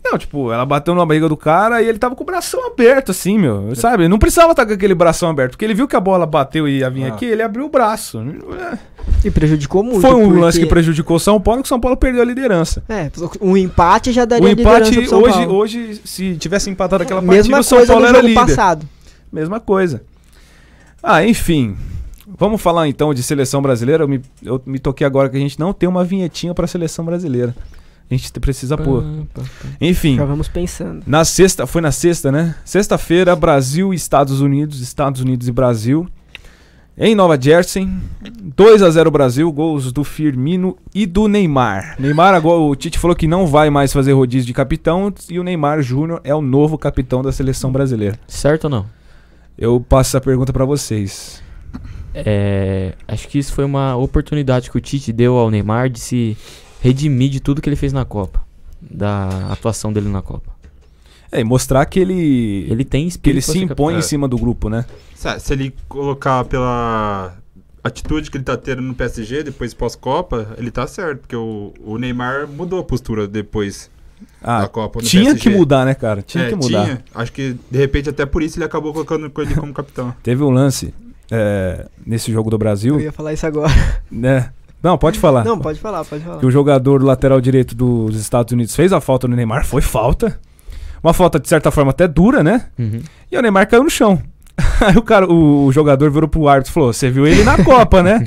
Não, tipo, ela bateu na barriga do cara e ele tava com o bração aberto, assim, meu. Sabe? Não precisava estar com aquele bração aberto. Porque ele viu que a bola bateu e ia vir aqui, ele abriu o braço. E prejudicou muito. Foi um lance que prejudicou o São Paulo, que o São Paulo perdeu a liderança. Um empate já daria liderança pro São Paulo. Hoje, se tivesse empatado aquela partida, o São Paulo era líder. Passado. Mesma coisa. Enfim. Vamos falar então de seleção brasileira. Eu me toquei agora que a gente não tem uma vinhetinha pra seleção brasileira. A gente precisa pôr. Enfim. Já vamos pensando. Foi na sexta, né? Sexta-feira, Brasil e Estados Unidos e Brasil. Em Nova Jersey, 2-0 Brasil, gols do Firmino e do Neymar. Neymar, agora o Tite falou que não vai mais fazer rodízio de capitão e o Neymar Júnior é o novo capitão da seleção brasileira. Certo ou não? Eu passo essa pergunta pra vocês. Acho que isso foi uma oportunidade que o Tite deu ao Neymar de se redimir de tudo que ele fez na Copa, da atuação dele na Copa. E mostrar que ele tem espírito, que ele se impõe em cima do grupo, né? Se ele colocar pela atitude que ele tá tendo no PSG depois pós-Copa, ele tá certo, porque o Neymar mudou a postura depois da Copa no tinha PSG. Que mudar, né, cara? Tinha que mudar. Acho que de repente até por isso ele acabou colocando ele como capitão. Teve um lance nesse jogo do Brasil. Eu ia falar isso agora. Né? Não, pode falar. Não, pode falar. Que o jogador lateral direito dos Estados Unidos fez a falta no Neymar, foi falta. Uma falta, de certa forma, até dura, né? Uhum. E o Neymar caiu no chão. Aí o jogador virou pro árbitro e falou, você viu ele na Copa, né?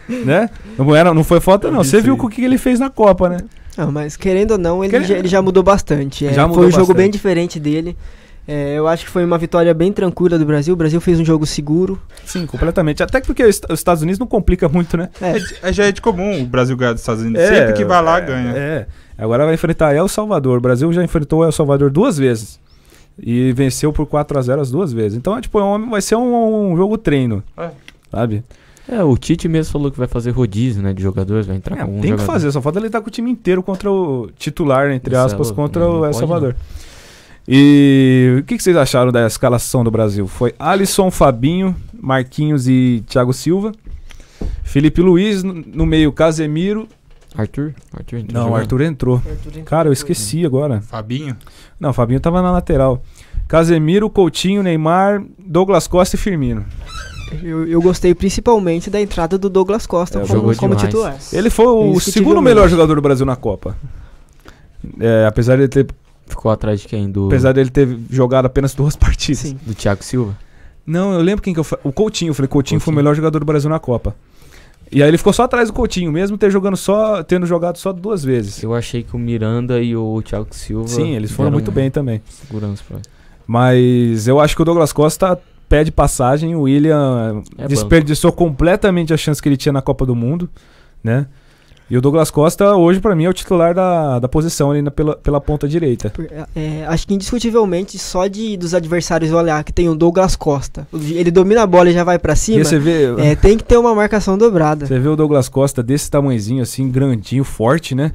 Né? Não foi falta, não. Você viu o que ele fez na Copa, né? Não, mas querendo ou não, ele já mudou bastante. Foi um jogo bem diferente dele. Eu acho que foi uma vitória bem tranquila do Brasil. O Brasil fez um jogo seguro. Sim, completamente. Até porque os Estados Unidos não complica muito, né? Já é de comum o Brasil ganhar dos Estados Unidos. Sempre que vai lá, ganha. Agora vai enfrentar El Salvador. O Brasil já enfrentou El Salvador 2 vezes. E venceu por 4-0 as 2 vezes. Então, vai ser um jogo treino. Sabe? O Tite mesmo falou que vai fazer rodízio, né, de jogadores, vai entrar com um tem jogador. Que fazer, só falta ele estar com o time inteiro contra o titular, entre aspas, contra o El Salvador. E o que vocês acharam da escalação do Brasil? Foi Alisson, Fabinho, Marquinhos e Thiago Silva. Felipe Luiz, no meio Casemiro. Arthur entrou. Não, o Arthur entrou. Cara, eu esqueci agora. Fabinho? Não, o Fabinho tava na lateral. Casemiro, Coutinho, Neymar, Douglas Costa e Firmino. Eu gostei principalmente da entrada do Douglas Costa como titular. Ele foi o segundo melhor jogador do Brasil na Copa. Apesar de ele ter... Ficou atrás de quem? Apesar dele ter jogado apenas 2 partidas. Sim. Do Thiago Silva? Não, eu lembro quem que eu falei. O Coutinho. Eu falei, Coutinho foi o melhor jogador do Brasil na Copa. E aí ele ficou só atrás do Coutinho, mesmo tendo jogado só 2 vezes. Eu achei que o Miranda e o Thiago Silva... Sim, eles foram muito bem também. Segurança pra... Mas eu acho que o Douglas Costa pede passagem. O William desperdiçou completamente a chance que ele tinha na Copa do Mundo, né? E o Douglas Costa, hoje, pra mim, é o titular da posição ali pela ponta direita. Acho que indiscutivelmente, só dos adversários olhar que tem o Douglas Costa, ele domina a bola e já vai pra cima, e você vê, tem que ter uma marcação dobrada. Você vê o Douglas Costa desse tamanhozinho, assim, grandinho, forte, né?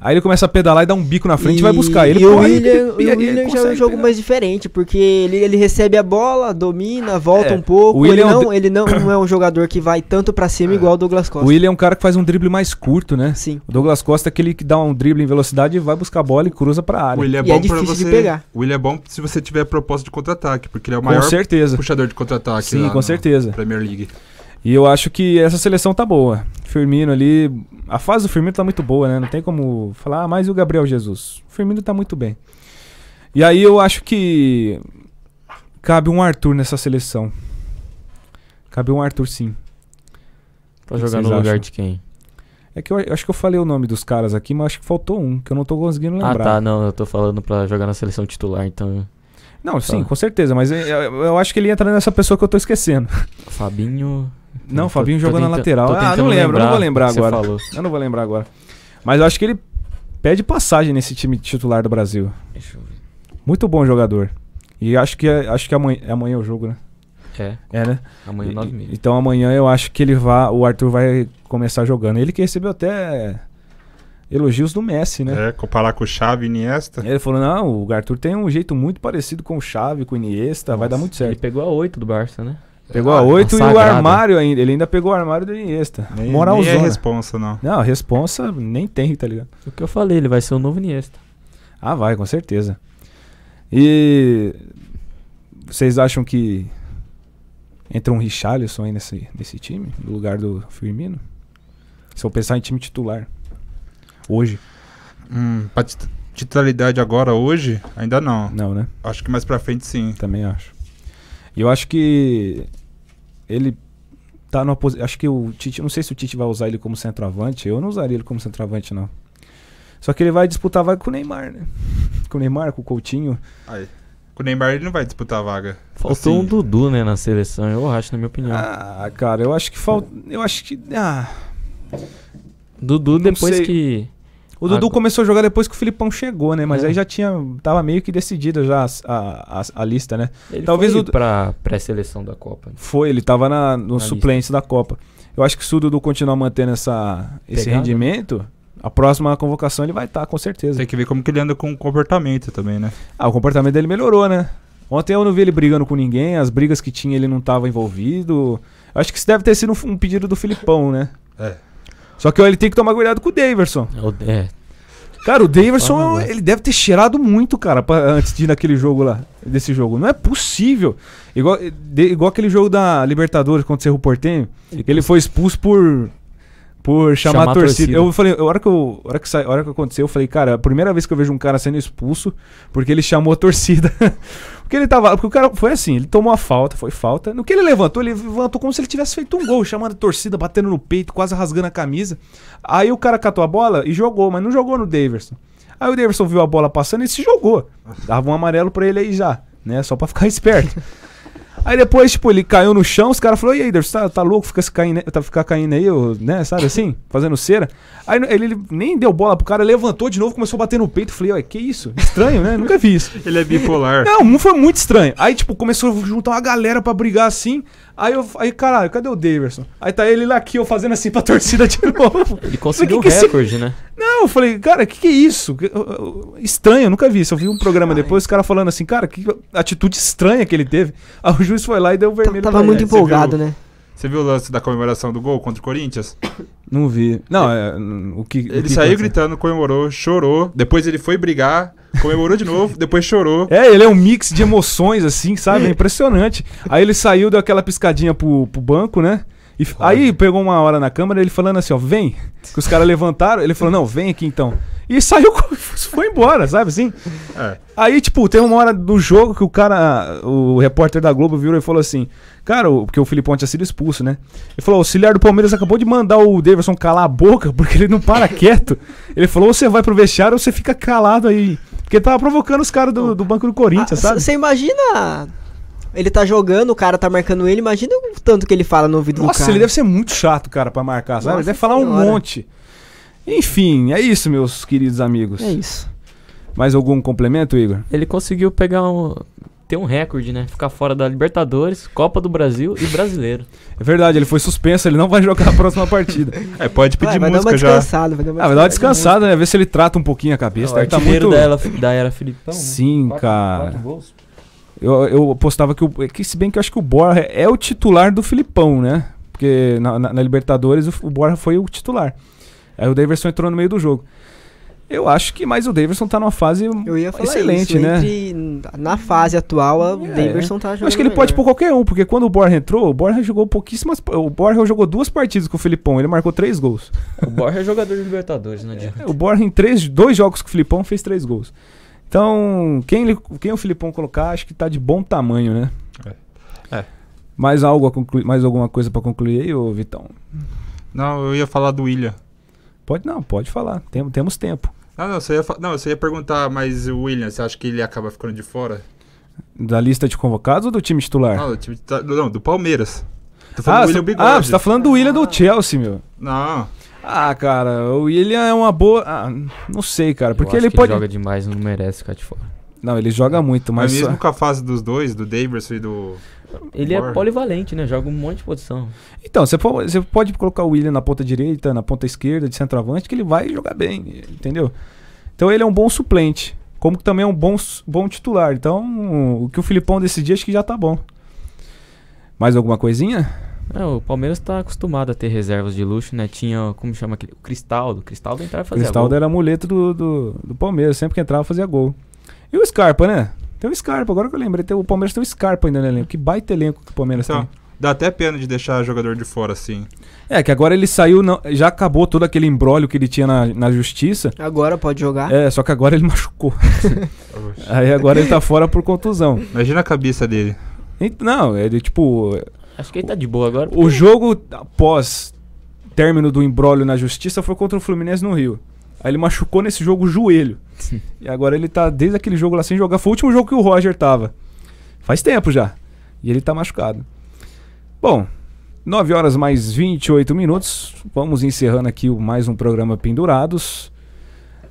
Aí ele começa a pedalar e dá um bico na frente e vai buscar. Ele o William já é um jogo mais diferente, porque ele recebe a bola, domina, volta um pouco. Ele não é um jogador que vai tanto pra cima igual o Douglas Costa. O William é um cara que faz um drible mais curto, né? Sim. O Douglas Costa é aquele que dá um drible em velocidade e vai buscar a bola e cruza pra área. O William é bom difícil de pegar. O William é bom se você tiver proposta de contra-ataque, porque ele é o maior puxador de contra-ataque. Sim, com certeza. Premier League. E eu acho que essa seleção tá boa. Firmino ali... A fase do Firmino tá muito boa, né? Não tem como falar, mas e o Gabriel Jesus? O Firmino tá muito bem. E aí eu acho que... cabe um Arthur nessa seleção. Cabe um Arthur, sim. Pra jogar no lugar de quem? É que eu acho que eu falei o nome dos caras aqui, mas acho que faltou um, que eu não tô conseguindo lembrar. Ah, tá. Não, eu tô falando pra jogar na seleção titular, então... Não, sim, com certeza. Mas eu acho que ele entra nessa pessoa que eu tô esquecendo. Fabinho... Não, o Fabinho jogou na lateral. Não lembro, eu não vou lembrar agora. Eu não vou lembrar agora. Mas eu acho que ele pede passagem nesse time titular do Brasil. Deixa eu ver. Muito bom jogador. E acho que amanhã é o jogo, né? É, né? Amanhã 9h30. Então amanhã eu acho que o Arthur vai começar jogando. Ele que recebeu até elogios do Messi, né? Comparar com o Xavi e Iniesta. Ele falou, não, o Arthur tem um jeito muito parecido com o Xavi, com o Iniesta, vai dar muito certo. Ele pegou a 8 do Barça, né? Pegou a 8 e o armário ainda. Ele ainda pegou o armário do Iniesta. Nem é responsa, não. Não, responsa nem tem, tá ligado? O que eu falei, ele vai ser o novo Iniesta. Ah, vai, com certeza. E vocês acham que entra um Richarlison aí nesse time, no lugar do Firmino? Se eu pensar em time titular. Hoje. Pra titularidade agora, hoje, ainda não. Não, né? Acho que mais pra frente, sim. Também acho. E eu acho que ele tá numa posição... Acho que o Tite... Não sei se o Tite vai usar ele como centroavante. Eu não usaria ele como centroavante, não. Só que ele vai disputar a vaga com o Neymar, né? Com o Neymar, com o Coutinho. Com o Neymar ele não vai disputar a vaga. Faltou um Dudu, né, na seleção, eu acho, na minha opinião. Ah, cara, eu acho que falta... Eu acho que... Dudu, depois que... O Dudu começou a jogar depois que o Filipão chegou, né? Mas aí já tava meio que decidida já a lista, né? Ele talvez foi pra pré-seleção da Copa. Foi, ele tava no suplente da Copa. Eu acho que se o Dudu continuar mantendo esse rendimento, a próxima convocação ele vai estar, com certeza. Tem que ver como que ele anda com o comportamento também, né? O comportamento dele melhorou, né? Ontem eu não vi ele brigando com ninguém, as brigas que tinha ele não tava envolvido. Eu acho que isso deve ter sido um pedido do Filipão, né? Só que ele tem que tomar cuidado com o Daverson. Cara, o Daverson, ele deve ter cheirado muito, cara, antes de ir naquele jogo lá, desse jogo. Não é possível. Igual aquele jogo da Libertadores contra o Cerro Porteño, ele foi expulso por chamar a torcida. Eu falei, a hora que aconteceu, eu falei, cara, a primeira vez que eu vejo um cara sendo expulso porque ele chamou a torcida. Porque o cara foi assim, ele tomou a falta, foi falta. No que ele levantou como se ele tivesse feito um gol, chamando a torcida, batendo no peito, quase rasgando a camisa. Aí o cara catou a bola e jogou, mas não jogou no Daverson. Aí o Daverson viu a bola passando e se jogou. Dava um amarelo pra ele aí já, né? Só pra ficar esperto. Aí depois, tipo, ele caiu no chão, os caras falaram, e aí, Daverson, tá louco, ficar caindo aí, né, sabe assim? Fazendo cera. Aí ele nem deu bola pro cara, levantou de novo, começou a bater no peito. Falei, que isso? Estranho, né? Nunca vi isso. Ele é bipolar. Não, foi muito estranho. Aí, tipo, começou a juntar uma galera pra brigar assim. Aí, caralho, cadê o Daverson? Aí tá ele lá aqui, eu fazendo assim pra torcida de novo. Ele conseguiu o recorde, né? Não, eu falei, cara, que é isso? Estranho, eu nunca vi isso. Eu vi um programa depois, os caras falando assim, cara, que atitude estranha que ele teve. Aí o juiz foi lá e deu vermelho. Tava muito empolgado, né? Você viu o lance da comemoração do gol contra o Corinthians? Não vi. Não, ele saiu gritando, comemorou, chorou. Depois ele foi brigar, comemorou de novo, depois chorou. Ele é um mix de emoções, assim, sabe? É impressionante. Aí ele saiu, deu aquela piscadinha pro banco, né? E aí pegou uma hora na câmera, ele falando assim, ó, vem. Que os caras levantaram, ele falou, não, vem aqui então. E saiu, foi embora, sabe assim? Aí, tipo, tem uma hora do jogo que o repórter da Globo virou e falou assim, cara, porque o Filipão tinha sido expulso, né? Ele falou, o auxiliar do Palmeiras acabou de mandar o Daverson calar a boca, porque ele não para quieto. Ele falou, ou você vai pro vestiário ou você fica calado aí. Porque ele tava provocando os caras do banco do Corinthians, sabe? Você imagina ele tá jogando, o cara tá marcando ele, imagina o tanto que ele fala no ouvido do cara. Nossa, ele deve ser muito chato, cara, pra marcar, sabe? Ele deve falar um monte. Enfim, é isso, meus queridos amigos. É isso. Mais algum complemento, Igor? Ele conseguiu ter um recorde, né? Ficar fora da Libertadores, Copa do Brasil e Brasileiro. É verdade, ele foi suspenso, ele não vai jogar a próxima partida. Pode pedir vai música já. já. Vai dar vai dar uma descansada, né? Ver se ele trata um pouquinho a cabeça. O artilheiro da era Filipão, né? Sim, cara. Eu postava que se bem que eu acho que o Borja é o titular do Filipão, né? Porque na Libertadores o Borja foi o titular. Aí o Daverson entrou no meio do jogo. Eu acho que mais o Daverson tá numa fase excelente, isso, né? Na fase atual, o Daverson tá jogando. Eu acho que ele pode pôr qualquer um, porque quando o Borja entrou, o Borja jogou pouquíssimas. O Borja jogou 2 partidas com o Filipão, ele marcou 3 gols. O Borja é jogador de Libertadores, não adianta. O Borja em 2 jogos com o Filipão fez 3 gols. Então, quem o Filipão colocar, acho que tá de bom tamanho, né? Mais alguma coisa pra concluir aí, ô Vitão? Não, eu ia falar do William. Pode falar. Temos tempo. Você ia perguntar, mas o William, você acha que ele acaba ficando de fora? Da lista de convocados ou do time titular? Não, do Palmeiras. Tô falando do William Bigode. Você tá falando do William do Chelsea, meu. Não. Cara, o William é uma boa... não sei, cara, porque ele pode... Ele joga demais, não merece ficar de fora. Não, ele joga muito, mas mesmo com a fase dos dois, do Daverson e do... Ele é polivalente, né? Joga um monte de posição. Então, você pode colocar o William na ponta direita, na ponta esquerda, de centroavante, que ele vai jogar bem, entendeu? Então ele é um bom suplente, como que também é um bom titular. Então, o que o Filipão decidir, acho que já tá bom. Mais alguma coisinha? O Palmeiras tá acostumado a ter reservas de luxo, né? Tinha, como chama aquele? O Cristaldo. O Cristaldo entrava e fazia gol. O Cristaldo era amuleto do Palmeiras, sempre que entrava fazia gol. E o Scarpa, né? Tem o Scarpa, agora que eu lembrei, o Palmeiras tem o Scarpa ainda no elenco. Que baita elenco que o Palmeiras tem. Dá até pena de deixar jogador de fora assim. Que agora ele saiu, já acabou todo aquele imbróglio que ele tinha na justiça. Agora pode jogar. Só que agora ele machucou. Aí agora ele tá fora por contusão. Imagina a cabeça dele. Não, ele tipo... Acho que ele tá de boa agora. O jogo após término do imbróglio na justiça foi contra o Fluminense no Rio. Aí ele machucou nesse jogo o joelho. E agora ele tá desde aquele jogo lá sem jogar. Foi o último jogo que o Roger tava. Faz tempo já. E ele tá machucado. Bom, 9 horas mais 28 minutos. Vamos encerrando aqui mais um programa Pendurados.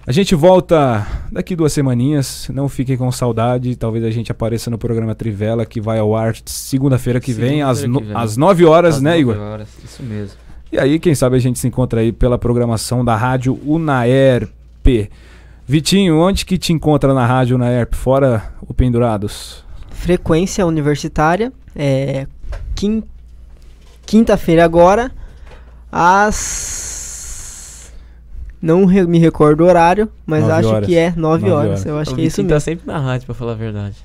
A gente volta daqui 2 semaninhas. Não fiquem com saudade. Talvez a gente apareça no programa Trivela, que vai ao ar segunda-feira que vem, às 9 horas, né, Igor? 9 horas, isso mesmo. E aí, quem sabe a gente se encontra aí pela programação da Rádio Unaerp. Vitinho, onde que te encontra na Rádio Unaerp, fora o Pendurados? Frequência Universitária, quinta-feira agora, não me recordo o horário, mas acho que é 9 horas. Eu acho que é isso mesmo. O Vitinho tá sempre na rádio, pra falar a verdade.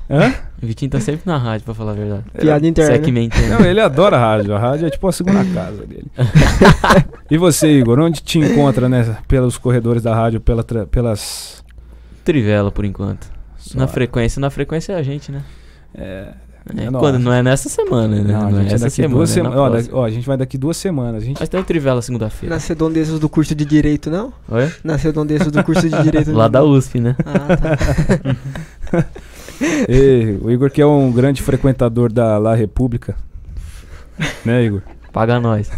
O Vitinho tá sempre na rádio, pra falar a verdade. Piada interna. Não, ele adora a rádio. A rádio é tipo a segunda casa dele. E você, Igor, onde te encontra, né? Pelos corredores da rádio, pelas... Trivela, por enquanto. Na frequência é a gente, né? Quando não é nessa semana, né? Não, a gente a gente vai daqui 2 semanas. Mas tem o Trivela segunda-feira. Nas redondezas do curso de Direito, não? Oi? Nas redondezas do curso de Direito. Lá da USP, né? Tá. O Igor que é um grande frequentador da La República. Né, Igor? Paga nós.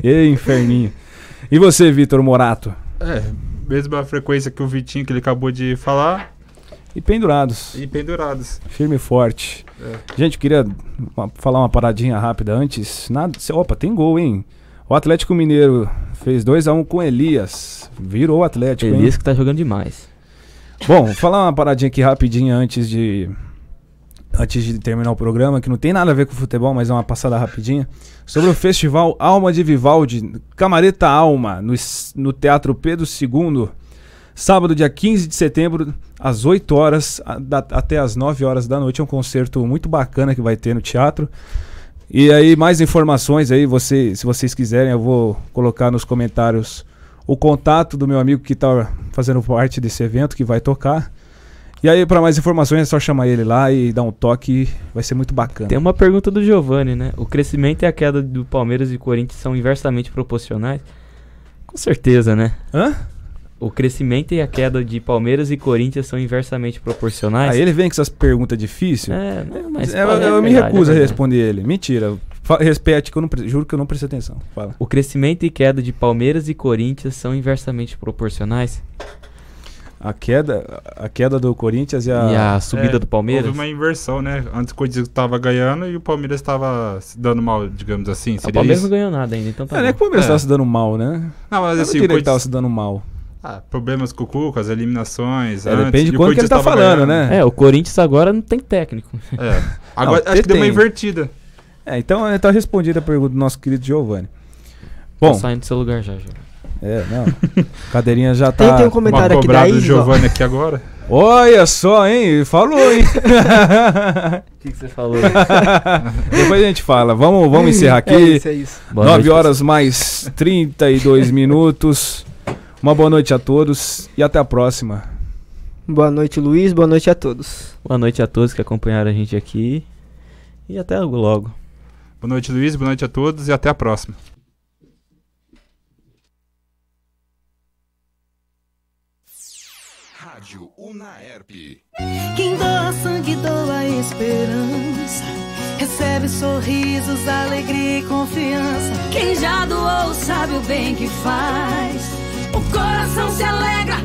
Inferninho. E você, Vitor Morato? Mesma frequência que o Vitinho, que ele acabou de falar. E pendurados. Firme e forte. Gente, eu queria falar uma paradinha rápida antes. Opa, tem gol, hein? O Atlético Mineiro fez 2-1 com Elias. Virou o Atlético, Elias, hein? que tá jogando demais. Bom, vou falar uma paradinha aqui rapidinho antes de terminar o programa, que não tem nada a ver com futebol, mas é uma passada rapidinha. Sobre o festival Alma de Vivaldi, Camareta Alma, no Teatro Pedro II. Sábado, dia 15 de setembro, às 8 horas até às 9 horas da noite. É um concerto muito bacana que vai ter no teatro. E aí, mais informações aí, se vocês quiserem, eu vou colocar nos comentários o contato do meu amigo que está fazendo parte desse evento, que vai tocar. E aí, para mais informações, é só chamar ele lá e dar um toque, vai ser muito bacana. Tem uma pergunta do Giovanni, né? O crescimento e a queda do Palmeiras e Corinthians são inversamente proporcionais? Com certeza, né? O crescimento e a queda de Palmeiras e Corinthians são inversamente proporcionais. Aí ele vem com essas perguntas difíceis. Mas eu me recuso a responder ele. Mentira. Repete, que eu não, juro que eu não prestei atenção. Fala. O crescimento e queda de Palmeiras e Corinthians são inversamente proporcionais? A queda do Corinthians e a subida do Palmeiras? Houve uma inversão, né? Antes o Corinthians estava ganhando e o Palmeiras estava se dando mal, digamos assim. O Palmeiras não ganhou nada ainda, então tá não é que o Palmeiras estava se dando mal, né? Não, mas assim, o Corinthians estava se dando mal. Problemas com o Cuca, as eliminações. Depende de quando que ele tá falando, ganhando. né? O Corinthians agora não tem técnico. Agora acho que deu uma invertida. Então tá respondida a pergunta do nosso querido Giovanni. Bom, tô saindo do seu lugar já. Não. Cadeirinha já tá. Tem um comentário aqui da do Giovanni aqui agora. Olha só, hein? Falou, hein? O que você falou? Depois a gente fala. Vamos encerrar aqui. É isso. 9 horas mais 32 minutos. Uma boa noite a todos e até a próxima. Boa noite, Luiz. Boa noite a todos. Boa noite a todos que acompanharam a gente aqui. E até logo. Boa noite, Luiz. Boa noite a todos e até a próxima. Rádio Unaerp. Quem doa sangue, doa esperança. Recebe sorrisos, alegria e confiança. Quem já doou sabe o bem que faz. O coração se alegra